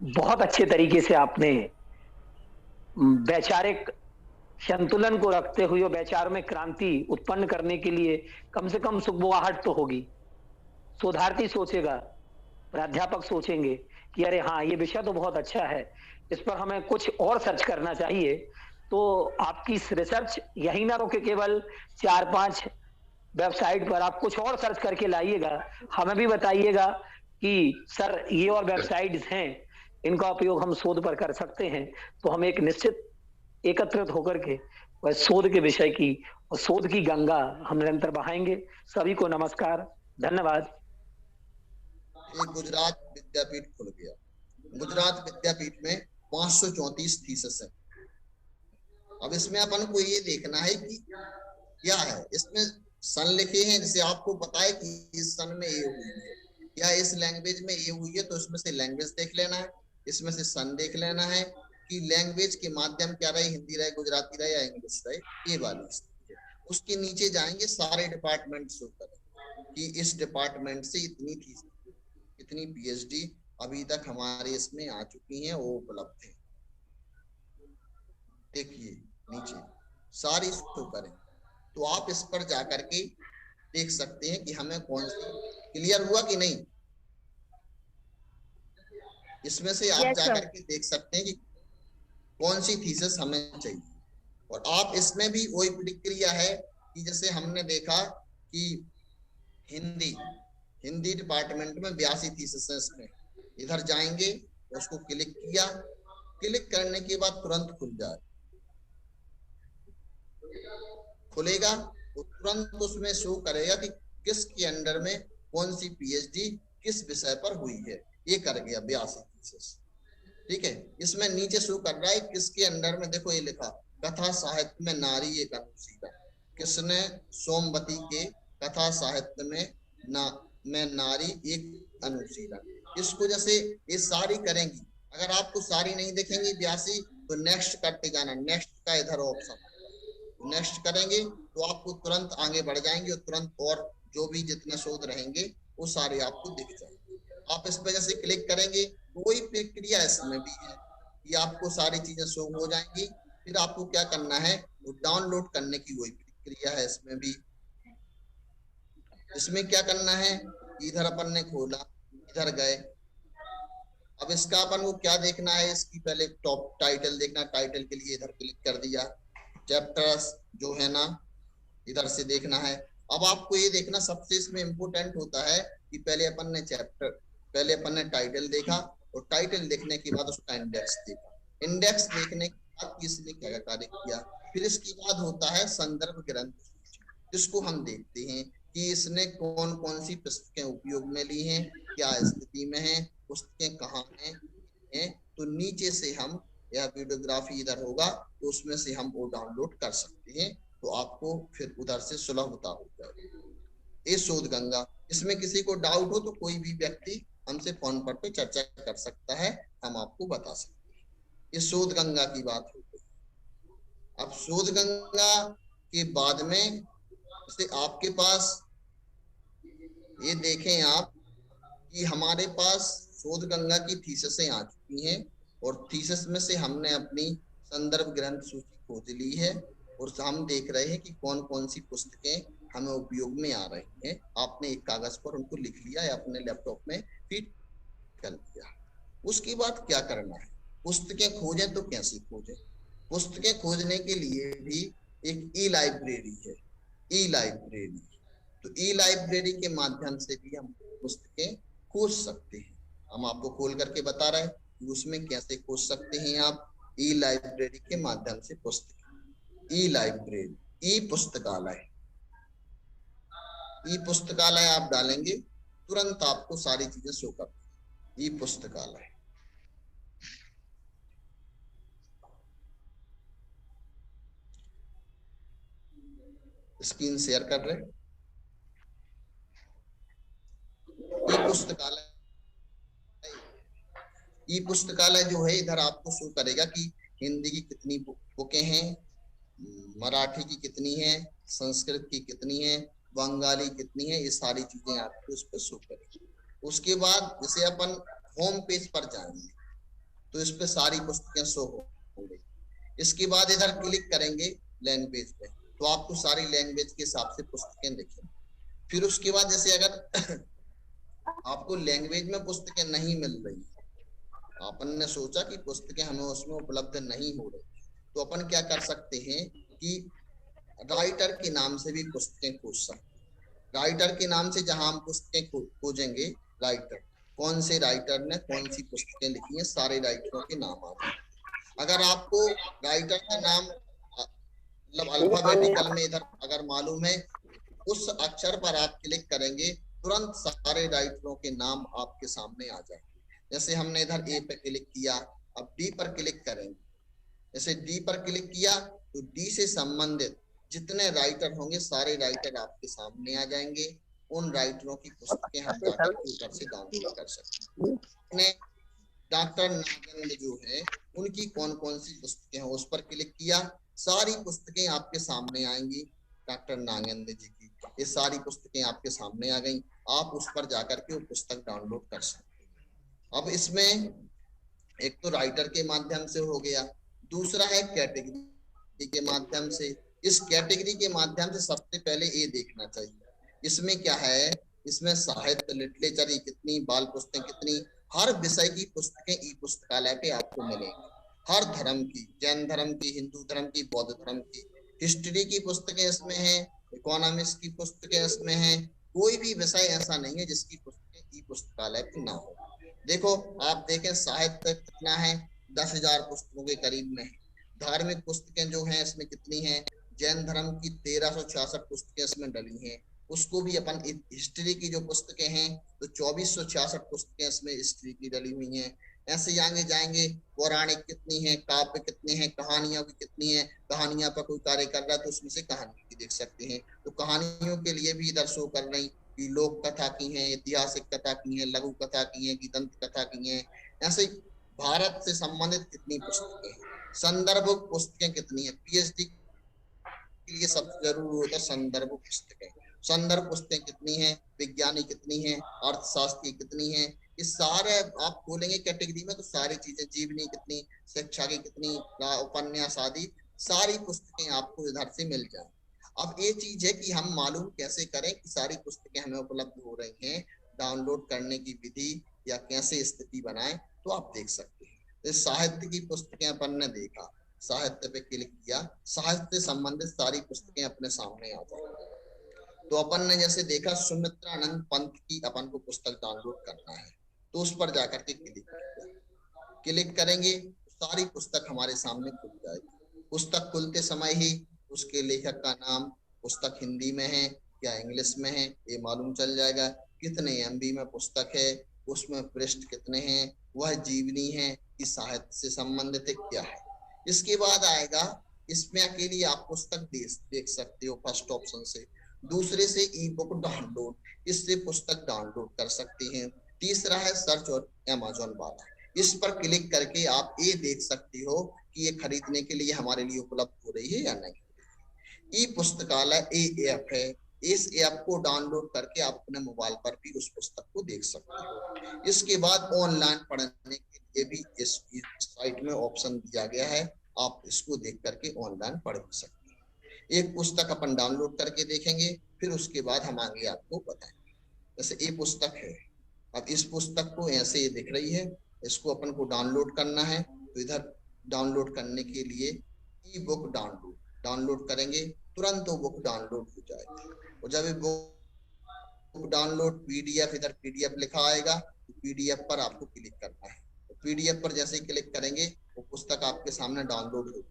बहुत अच्छे तरीके से आपने वैचारिक संतुलन को रखते हुए वैचार में क्रांति उत्पन्न करने के लिए कम से कम सुगबुगाहट तो होगी। शोधार्थी सोचेगा, प्राध्यापक सोचेंगे कि अरे हाँ, ये विषय तो बहुत अच्छा है, इस पर हमें कुछ और सर्च करना चाहिए। तो आपकी रिसर्च यही ना रोके केवल 4-5 वेबसाइट पर, आप कुछ और सर्च करके लाइएगा, हमें भी बताइएगा कि सर ये और वेबसाइट्स हैं, इनका उपयोग हम शोध पर कर सकते हैं। तो हम एक निश्चित एकत्रित होकर के वह शोध के विषय की और शोध की गंगा हम निरंतर बहाएंगे। सभी को नमस्कार, धन्यवाद।
एक गुजरात विद्यापीठ खुल गया। गुजरात विद्यापीठ में 534 थीसिस है। अब इसमें अपन को ये देखना है कि क्या है, इसमें सन लिखे हैं, जैसे आपको पता है कि इस सन में ये हुई है या इस लैंग्वेज में ये हुई है, तो इसमें से लैंग्वेज देख लेना है, इसमें से सन देख लेना है कि लैंग्वेज के माध्यम क्या रहे, हिंदी रहे, गुजराती रहे या इंग्लिश रहे, ये वाली स्थिति है। उसके नीचे जाएंगे, सारे डिपार्टमेंट शो करें कि इस डिपार्टमेंट से इतनी थीसिस, इतनी पीएचडी अभी तक हमारे इसमें आ चुकी हैं, वो उपलब्ध है। देखिए नीचे सारी शो करें, तो आप इस पर जाकर के देख सकते हैं कि हमें कौन सी क्लियर हुआ कि नहीं। इसमें से आप जाकर के देख सकते हैं कि कौन सी थीसिस हमें चाहिए। और आप इसमें भी वही प्रक्रिया है कि जैसे हमने देखा कि हिंदी डिपार्टमेंट में 82 थीसिस है, इसमें इधर जाएंगे, उसको क्लिक किया, क्लिक करने के बाद तुरंत खुल जाए, खुलेगा तो तुरंत उसमें शो करेगा कि किसके अंडर में कौन सी पीएचडी किस विषय पर हुई है। ये कर गया 82 थीसिस, ठीक है। इसमें नीचे शो कर रहा है किसके अंडर में, देखो ये लिखा कथा साहित्य में नारी एक अनुशीलन, किसने, सोमवती के कथा साहित्य में नारी एक अनुशीलन। इसको जैसे ये सारी करेंगी, अगर आपको सारी नहीं देखेंगी 82 तो नेक्स्ट करते जाना, नेक्स्ट का इधर ऑप्शन, नेक्स्ट करेंगे तो आपको तुरंत आगे बढ़ जाएंगे और तुरंत और जो भी जितने शोध रहेंगे वो सारे आपको दिख जाएंगे। आप इस पर जैसे क्लिक करेंगे तो वही प्रक्रिया इसमें भी है कि आपको सारी चीजें शो हो जाएंगी। फिर आपको क्या करना है, वो डाउनलोड करने की वही प्रक्रिया है इसमें भी। इसमें क्या करना है, इधर अपन ने खोला, इधर गए, अब इसका अपन को क्या देखना है, इसकी पहले टॉप टाइटल देखना, टाइटल के लिए इधर क्लिक कर दिया, चैप्टर्स जो है ना इधर से देखना है। अब आपको ये देखना सबसे इसमें इम्पोर्टेंट होता है कि पहले अपन ने टाइटल देखा और टाइटल देखने के बाद उसका इंडेक्स देखा, इंडेक्स देखने के बाद इसने क्या कार्य किया। फिर इसके बाद होता है संदर्भ ग्रंथ सूची, जिसको हम देखते हैं कि इसने कौन कौन सी पुस्तकें उपयोग में ली हैं, क्या स्थिति में है, पुस्तकें कहाँ हैं। तो नीचे से हम या वीडियोग्राफी इधर होगा तो उसमें से हम वो डाउनलोड कर सकते हैं, तो आपको फिर उधर से सुलभता हो जाएगी। ये शोध गंगा, इसमें किसी को डाउट हो तो कोई भी व्यक्ति हमसे फोन पर पे चर्चा कर सकता है, हम आपको बता सकते हैं। ये शोध गंगा की बात हो गई। अब शोध गंगा के बाद में जैसे आपके पास ये देखें आप कि हमारे पास शोध गंगा की थीसिसें आ चुकी हैं और थीसिस में से हमने अपनी संदर्भ ग्रंथ सूची खोज ली है और हम देख रहे हैं कि कौन कौन सी पुस्तकें हमें उपयोग में आ रही हैं। आपने एक कागज पर उनको लिख लिया या अपने लैपटॉप में फीड कर लिया। उसके बाद क्या करना है, पुस्तकें खोजें तो कैसे खोजें? पुस्तकें खोजने के लिए भी एक ई लाइब्रेरी है, ई लाइब्रेरी। तो ई लाइब्रेरी के माध्यम से भी हम पुस्तकें खोज सकते हैं। हम आपको खोल करके बता रहे हैं कि उसमें कैसे खोज सकते हैं आप ई लाइब्रेरी के माध्यम से पुस्तकें। ई लाइब्रेरी, ई पुस्तकालय, ई पुस्तकालय आप डालेंगे तुरंत आपको सारी चीजें शो कर, ई पुस्तकालय। स्क्रीन शेयर कर रहे हैं। ई पुस्तकालय, ई पुस्तकालय जो है इधर आपको शो करेगा कि हिंदी की कितनी बुकें हैं, मराठी की कितनी है, संस्कृत की कितनी है, बंगाली कितनी है, ये सारी चीजें आपको उस पर शो करेगी। उसके बाद जैसे अपन होम पेज पर जाएंगे तो इस पे सारी पुस्तकें शो होंगी। इसके बाद इधर क्लिक करेंगे लैंग्वेज पे तो आपको सारी लैंग्वेज के हिसाब से पुस्तकें दिखेंगी। फिर उसके बाद जैसे अगर आपको लैंग्वेज में पुस्तकें नहीं मिल रही, अपन ने सोचा कि पुस्तकें हमें उसमें उपलब्ध नहीं हो रही, तो अपन क्या कर सकते हैं कि राइटर के नाम से भी पुस्तकें खोज सकते हैं। राइटर के नाम से जहां हम पुस्तकें खोजेंगे, राइटर कौन से राइटर ने कौन सी पुस्तकें लिखी हैं, सारे राइटरों के नाम आ जाएंगे। अगर आपको राइटर का नाम मतलब अल्फाबेटिकल में इधर अगर मालूम है, उस अक्षर पर आप क्लिक करेंगे तुरंत सारे राइटरों के नाम आपके सामने आ जाएंगे। जैसे हमने इधर ए पे क्लिक किया, अब डी पर क्लिक करेंगे। जैसे डी पर क्लिक किया तो डी से संबंधित जितने राइटर होंगे सारे राइटर आपके सामने आ जाएंगे। उन राइटरों की पुस्तकें हम जाकर ऊपर से डाउनलोड कर सकते हैं। डॉक्टर नागेंद्र जो है उनकी कौन कौन सी पुस्तकें हैं, उस पर क्लिक किया, सारी पुस्तकें आपके सामने आएंगी। डॉक्टर नागेंद्र जी की ये सारी पुस्तकें आपके सामने आ गई, आप उस पर जाकर के वो पुस्तक डाउनलोड कर सकते हैं। अब इसमें एक तो राइटर के माध्यम से हो गया, दूसरा है कैटेगरी के माध्यम से। इस कैटेगरी के माध्यम से सबसे पहले ये देखना चाहिए इसमें क्या है, इसमें साहित्य लिटरेचर कितनी, बाल पुस्तकें कितनी, हर विषय की पुस्तकें ई पुस्तकालय पे आपको मिलेंगी। हर धर्म की, जैन धर्म की, हिंदू धर्म की, बौद्ध धर्म की, हिस्ट्री की पुस्तकें इसमें हैं, इकोनॉमिक्स की पुस्तकें इसमें हैं। कोई भी विषय ऐसा नहीं है जिसकी पुस्तकें ई पुस्तकालय पे ना हो। देखो आप देखें साहित्य कितना है, 10,000 पुस्तकों के करीब में है। धार्मिक पुस्तकें जो हैं इसमें कितनी हैं, जैन धर्म की 1366 पुस्तकें इसमें डली हैं। उसको भी अपन हिस्ट्री की जो पुस्तकें हैं तो 2466 पुस्तकें इसमें हिस्ट्री की डली हुई हैं। ऐसे आगे जाएंगे, पौराणिक कितनी है, काव्य कितने हैं, कहानियों की कितनी है, कहानियां पर कोई कार्य कर रहा है तो उसमें से कहानी की देख सकते हैं। तो कहानियों के लिए भी इधर शो कर रही कि लोक कथा की हैं, ऐतिहासिक कथा की हैं, लघु कथा की हैं, कि दंत कथा की हैं। ऐसे भारत से संबंधित कितनी पुस्तकें हैं, संदर्भ पुस्तकें कितनी है, पीएचडी के लिए सबसे जरूरी होता है संदर्भ पुस्तकें। संदर्भ पुस्तकें कितनी है, विज्ञानी कितनी है, अर्थशास्त्री कितनी है, ये सारे आप खोलेंगे कैटेगरी में तो सारी चीजें, जीवनी कितनी, शिक्षा की कितनी, उपन्यास आदि सारी पुस्तकें आपको इधर से मिल जाए। अब ये चीज है कि हम मालूम कैसे करें कि सारी पुस्तकें हमें उपलब्ध हो रही हैं, डाउनलोड करने की विधि या कैसे स्थिति बनाएं, तो आप देख सकते हैं। साहित्य की पुस्तकें अपन ने देखा, साहित्य पे क्लिक किया, साहित्य से संबंधित सारी पुस्तकें अपने सामने आ जाएंगी। तो अपन ने जैसे देखा सुमित्रानंद पंत की अपन को पुस्तक डाउनलोड करना है तो उस पर जाकर के क्लिक करेंगे, सारी पुस्तक हमारे सामने खुल जाएगी। पुस्तक खुलते समय ही उसके लेखक का नाम, पुस्तक हिंदी में है या इंग्लिश में है ये मालूम चल जाएगा, कितने MB में पुस्तक है, उसमें पृष्ठ कितने हैं, वह जीवनी है कि साहित्य से संबंधित है, क्या है। इसके बाद आएगा, इसमें अकेली आप पुस्तक देख सकते हो फर्स्ट ऑप्शन से। दूसरे से ई बुक डाउनलोड, इससे पुस्तक डाउनलोड कर सकते हैं। तीसरा है सर्च और अमेज़न वाला, इस पर क्लिक करके आप ये देख सकते हो कि ये खरीदने के लिए हमारे लिए उपलब्ध हो रही है या नहीं। ई पुस्तकालय ए ऐप है, इस ऐप को डाउनलोड करके आप अपने मोबाइल पर भी उस पुस्तक को देख सकते हो। इसके बाद ऑनलाइन पढ़ने के लिए भी इस साइट में ऑप्शन दिया गया है, आप इसको देख करके ऑनलाइन पढ़ भी सकते हैं। एक पुस्तक अपन डाउनलोड करके देखेंगे, फिर उसके बाद हम आगे आपको बताएंगे। जैसे ये पुस्तक है, अब इस पुस्तक को ऐसे ये दिख रही है, इसको अपन को डाउनलोड करना है, तो इधर डाउनलोड करने के लिए ई बुक डाउनलोड करेंगे, तुरंत वो बुक डाउनलोड हो जाएगी। और जब ये बुक डाउनलोड पीडीएफ, इधर पीडीएफ लिखा आएगा, तो पीडीएफ पर आपको क्लिक करना है। पीडीएफ पर जैसे ही क्लिक करेंगे वो पुस्तक आपके सामने डाउनलोड होगी,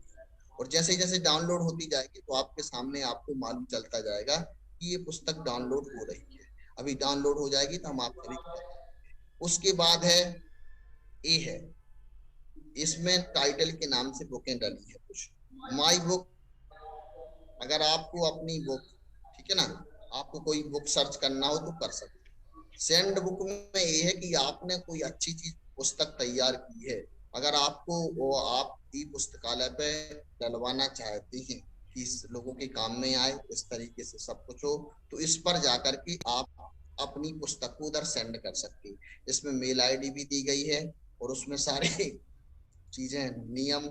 और जैसे जैसे डाउनलोड होती जाएगी तो आपके सामने आपको मालूम चलता जाएगा कि ये पुस्तक डाउनलोड हो रही है। अभी डाउनलोड हो जाएगी तो हम आपको बताएंगे। उसके बाद है ए है, इसमें टाइटल के नाम से बुकें डली है कुछ। माई बुक, अगर आपको अपनी बुक, ठीक है ना, आपको कोई बुक सर्च करना हो तो कर सकते हैं। सेंड बुक में ये है कि आपने कोई अच्छी चीज पुस्तक तैयार की है, अगर आपको वो आप ई पुस्तकालय पे डलवाना चाहते हैं कि लोगों के काम में आए, इस तरीके से सब कुछ हो, तो इस पर जाकर के आप अपनी पुस्तक को उधर सेंड कर सकते हैं। इसमें मेल आईडी भी दी गई है और उसमें सारे चीजें, नियम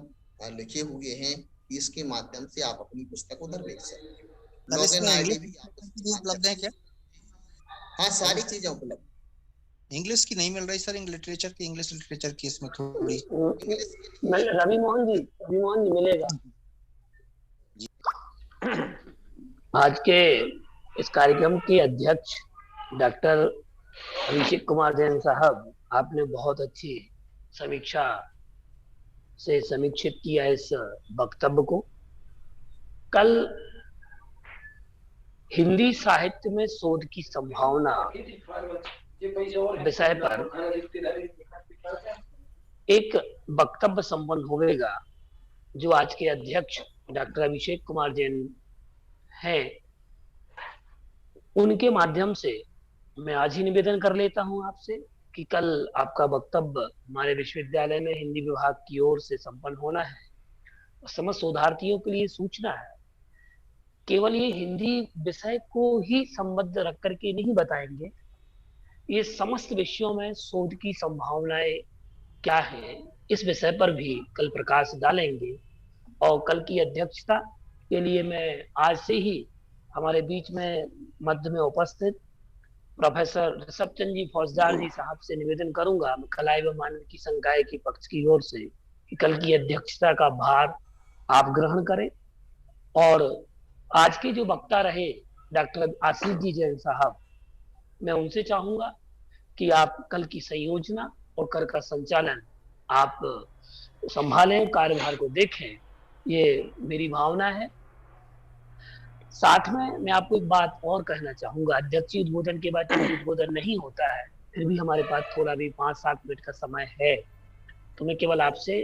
लिखे हुए हैं, इसके माध्यम से आप अपनी पुस्तक उधर भेज सकते हैं। लॉगिन आईडी भी
उपलब्ध है क्या?
हाँ, सारी चीजें उपलब्ध।
इंग्लिश की नहीं मिल रही सर, लिटरेचर की, इंग्लिश लिटरेचर की इसमें थोड़ी।
रवि मोहन जी मिलेगा। आज के इस कार्यक्रम के अध्यक्ष डॉक्टर अभिषेक कुमार जैन साहब, आपने बहुत अच्छी समीक्षा से समीक्षित किया इस वक्तव्य को। कल हिंदी साहित्य में शोध की संभावना विषय पर एक वक्तव्य संपन्न होगा जो आज के अध्यक्ष डॉक्टर अभिषेक कुमार जैन हैं, उनके माध्यम से मैं आज ही निवेदन कर लेता हूं आपसे कि कल आपका वक्तव्य हमारे विश्वविद्यालय में हिंदी विभाग की ओर से संपन्न होना है। समस्त शोधार्थियों के लिए सूचना है, केवल ये हिंदी विषय को ही संबद्ध रख करके नहीं बताएंगे, ये समस्त विषयों में शोध की संभावनाएं क्या है इस विषय पर भी कल प्रकाश डालेंगे। और कल की अध्यक्षता के लिए मैं आज से ही हमारे बीच में मध्य में उपस्थित प्रोफेसर ऋषभ चंद्र जी फौजदार जी साहब से निवेदन करूंगा, कला एवं मानविकी संकाय के पक्ष की ओर से, कि कल की अध्यक्षता का भार आप ग्रहण करें। और आज के जो वक्ता रहे डॉक्टर आशीष जी जैन साहब, मैं उनसे चाहूंगा कि आप कल की संयोजना और कल का संचालन आप संभालें, कार्यभार को देखें, ये मेरी भावना है। साथ में मैं आपको एक बात और कहना चाहूंगा, अध्यक्षीय उद्बोधन के बाद उद्बोधन नहीं होता है, फिर भी हमारे पास थोड़ा भी 5-7 मिनट का समय है, तो मैं केवल आपसे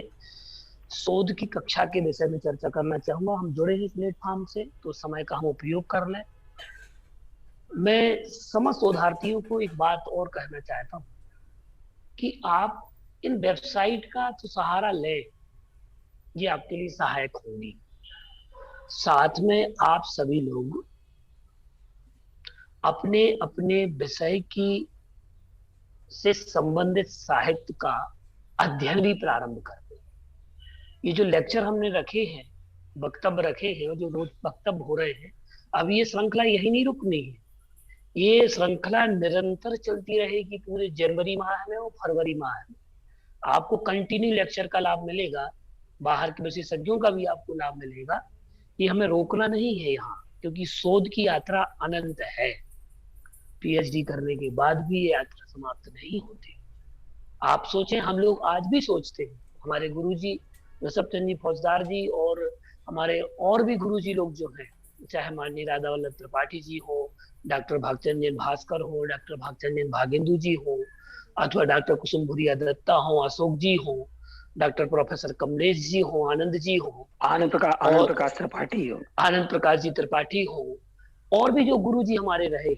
शोध की कक्षा के विषय में चर्चा करना चाहूंगा। हम जुड़े हैं प्लेटफॉर्म से, तो समय का हम उपयोग कर लें। मैं समस्त शोधार्थियों को एक बात और कहना चाहता हूँ कि आप इन वेबसाइट का तो सहारा लें, ये आपके लिए सहायक होगी। साथ में आप सभी लोग अपने अपने विषय की से संबंधित साहित्य का अध्ययन भी प्रारंभ कर दें। ये जो लेक्चर हमने रखे हैं, वक्तव्य रखे हैं, जो रोज वक्तव्य हो रहे हैं, अब ये श्रृंखला यही नहीं रुकनी है, ये श्रृंखला निरंतर चलती रहेगी पूरे जनवरी माह में और फरवरी माह में। आपको कंटिन्यू लेक्चर का लाभ मिलेगा, बाहर के विशेषज्ञों का भी आपको लाभ मिलेगा। ये हमें रोकना नहीं है यहाँ, क्योंकि शोध की यात्रा अनंत है। पीएचडी करने के बाद भी ये यात्रा समाप्त नहीं होती। आप सोचें, हम लोग आज भी सोचते हैं, हमारे गुरुजी ऋषभ चंद्र जी फौजदार जी और हमारे और भी गुरुजी लोग जो हैं, चाहे माननीय राधा वल्लभ त्रिपाठी जी हो, डॉक्टर भागचंद्र भास्कर हो, डॉक्टर भागचंद्र भागेंदु जी हो, अथवा डॉक्टर कुसुम भूरिया दत्ता हो, अशोक जी हो, डॉक्टर प्रोफेसर कमलेश जी हो, आनंद जी हो,
आनंद प्रकाश त्रिपाठी हो,
आनंद प्रकाश जी त्रिपाठी हो, और भी जो गुरु जी हमारे रहे,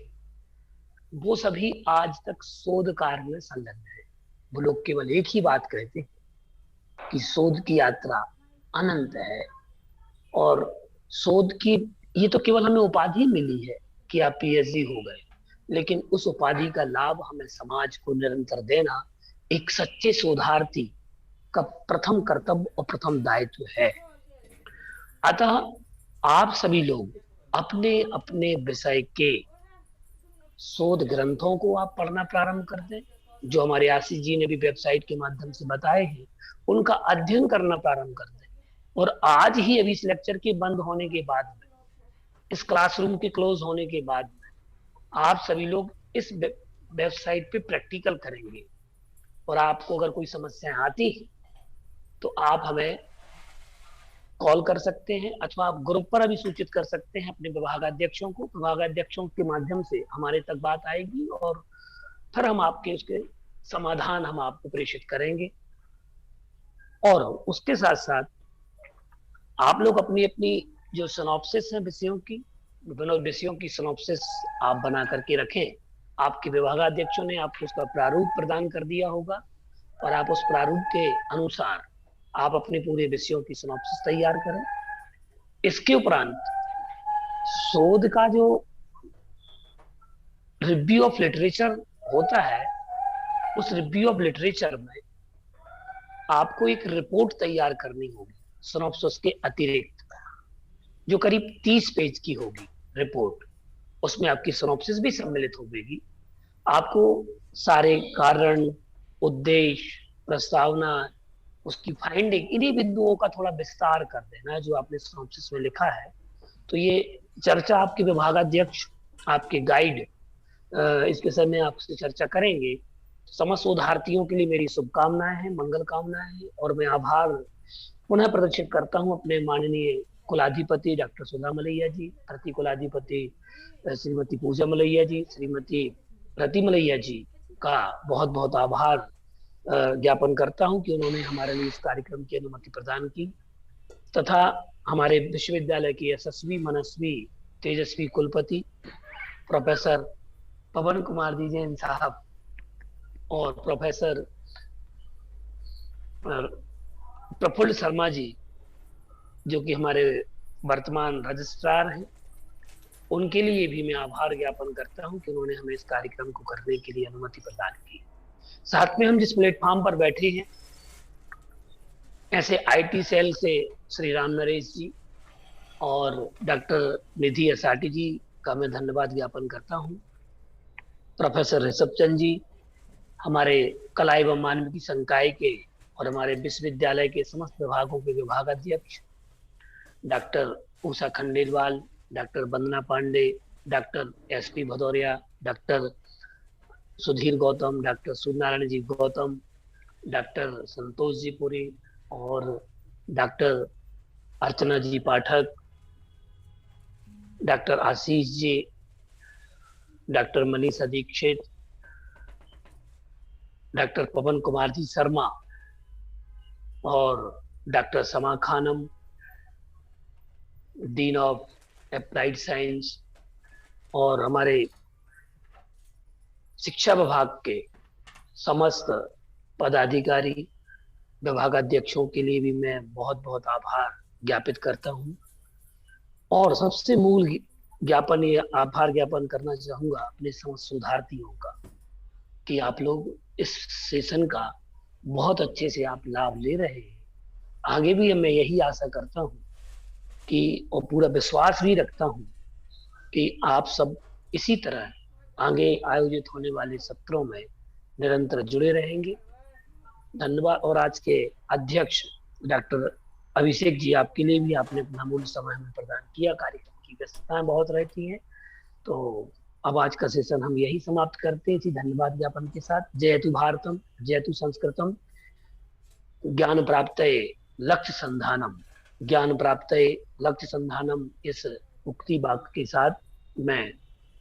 वो सभी आज तक शोध कार्य में संलग्न है। वो लोग केवल एक ही बात कहते हैं कि शोध की यात्रा अनंत है, और शोध की ये तो केवल हमें उपाधि मिली है कि आप पीएचडी हो गए, लेकिन उस उपाधि का लाभ हमें समाज को निरंतर देना एक सच्चे शोधार्थी का प्रथम कर्तव्य और प्रथम दायित्व है। अतः आप सभी लोग अपने अपने विषय के शोध ग्रंथों को आप पढ़ना प्रारंभ कर दें, जो हमारे आशीष जी ने भी वेबसाइट के माध्यम से बताए हैं, उनका अध्ययन करना प्रारंभ कर दें। और आज ही अभी इस लेक्चर के बंद होने के बाद में, इस क्लासरूम के क्लोज होने के बाद में, आप सभी लोग इस वेबसाइट पे प्रैक्टिकल करेंगे, और आपको अगर कोई समस्या आती है तो आप हमें कॉल कर सकते हैं, अथवा आप ग्रुप पर अभी सूचित कर सकते हैं अपने विभागाध्यक्षों को। विभागाध्यक्षों के माध्यम से हमारे तक बात आएगी, और फिर हम आपके उसके समाधान हम आपको प्रेषित करेंगे। और उसके साथ साथ आप लोग अपनी अपनी जो सिनॉप्सिस है विषयों की, विभिन्न विषयों की सिनॉप्सिस आप बना करके रखें। आपके विभागाध्यक्षों ने आपको उसका प्रारूप प्रदान कर दिया होगा, और आप उस प्रारूप के अनुसार आप अपने पूरे विषयों की सिनॉप्सिस तैयार करें। इसके उपरांत शोध का जो रिव्यू ऑफ लिटरेचर होता है, उस रिव्यू ऑफ लिटरेचर में आपको एक रिपोर्ट तैयार करनी होगी सिनॉप्सिस के अतिरिक्त, जो करीब 30 पेज की होगी रिपोर्ट। उसमें आपकी सिनॉप्सिस भी सम्मिलित होगी। आपको सारे कारण, उद्देश्य, प्रस्तावना, उसकी फाइंडिंग, इन्हीं बिंदुओं का थोड़ा विस्तार कर देना है जो आपने सिनॉप्सिस में लिखा है। तो ये चर्चा आपके विभागाध्यक्ष, आपके गाइड इस विषय में आपसे चर्चा करेंगे। समस्त शोधार्थियों के लिए मेरी शुभकामनाएं हैं, मंगल कामनाएं हैं, और मैं आभार पुनः प्रदर्शित करता हूं अपने माननीय कुलाधिपति डॉक्टर सुधा मलैया जी, प्रति कुलाधिपति श्रीमती पूजा मलैया जी, श्रीमती प्रति मलैया जी का बहुत बहुत आभार ज्ञापन करता हूं कि उन्होंने हमारे लिए इस कार्यक्रम की अनुमति प्रदान की, तथा हमारे विश्वविद्यालय के यशस्वी, मनस्वी, तेजस्वी कुलपति प्रोफेसर पवन कुमार जी जैन साहब और प्रोफेसर प्रफुल्ल शर्मा जी, जो कि हमारे वर्तमान रजिस्ट्रार हैं, उनके लिए भी मैं आभार ज्ञापन करता हूं कि उन्होंने हमें इस कार्यक्रम को करने के लिए अनुमति प्रदान की। साथ में हम जिस प्लेटफॉर्म पर बैठे हैं, ऐसे आईटी सेल से श्री राम नरेश जी और डॉक्टर निधि असाटी जी का मैं धन्यवाद ज्ञापन करता हूं। प्रोफेसर ऋषभ चंद जी, हमारे कला एवं मानविकी संकाय के और हमारे विश्वविद्यालय के समस्त विभागों के विभागाध्यक्ष, doctor Usha Khandelwal, doctor Vandana Pandey, doctor SP Bhadauria, doctor Sudhir Gautam, doctor Suryanarayan ji Gautam, doctor Santosh ji Puri और doctor Archana ji Pathak, doctor Ashish ji, doctor Manisha Dixit, doctor Pawan Kumar ji Sharma और doctor Sama Khanam, dean of applied science, और हमारे शिक्षा विभाग के समस्त पदाधिकारी, विभागाध्यक्षों के लिए भी मैं बहुत बहुत आभार ज्ञापित करता हूं। और सबसे मूल ज्ञापन, ये आभार ज्ञापन करना चाहूंगा अपने समस्त शोधार्थियों का, कि आप लोग इस सेशन का बहुत अच्छे से आप लाभ ले रहे हैं। आगे भी मैं यही आशा करता हूं कि, और पूरा विश्वास भी रखता हूं कि आप सब इसी तरह आगे आयोजित होने वाले सत्रों में निरंतर जुड़े रहेंगे। धन्यवाद। और आज के अध्यक्ष डॉक्टर अभिषेक जी, आपके लिए भी आपने अपना मूल्य समय हमें प्रदान किया। कार्यक्रम की व्यस्तताएं बहुत रहती हैं, तो अब आज का सेशन हम यही समाप्त करते हैं इसी धन्यवाद ज्ञापन के साथ। जयतु भारतम, जयतु संस्कृतम, ज्ञान प्राप्तये लक्ष्य संधानम, ज्ञान प्राप्तये लक्ष्य संधानम, इस उक्ति वाक्य के साथ मैं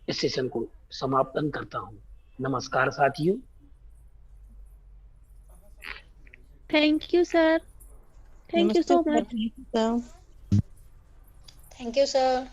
इस सेशन को समापन करता हूँ। नमस्कार साथियों।
Thank you sir, thank you so much.
Thank you sir.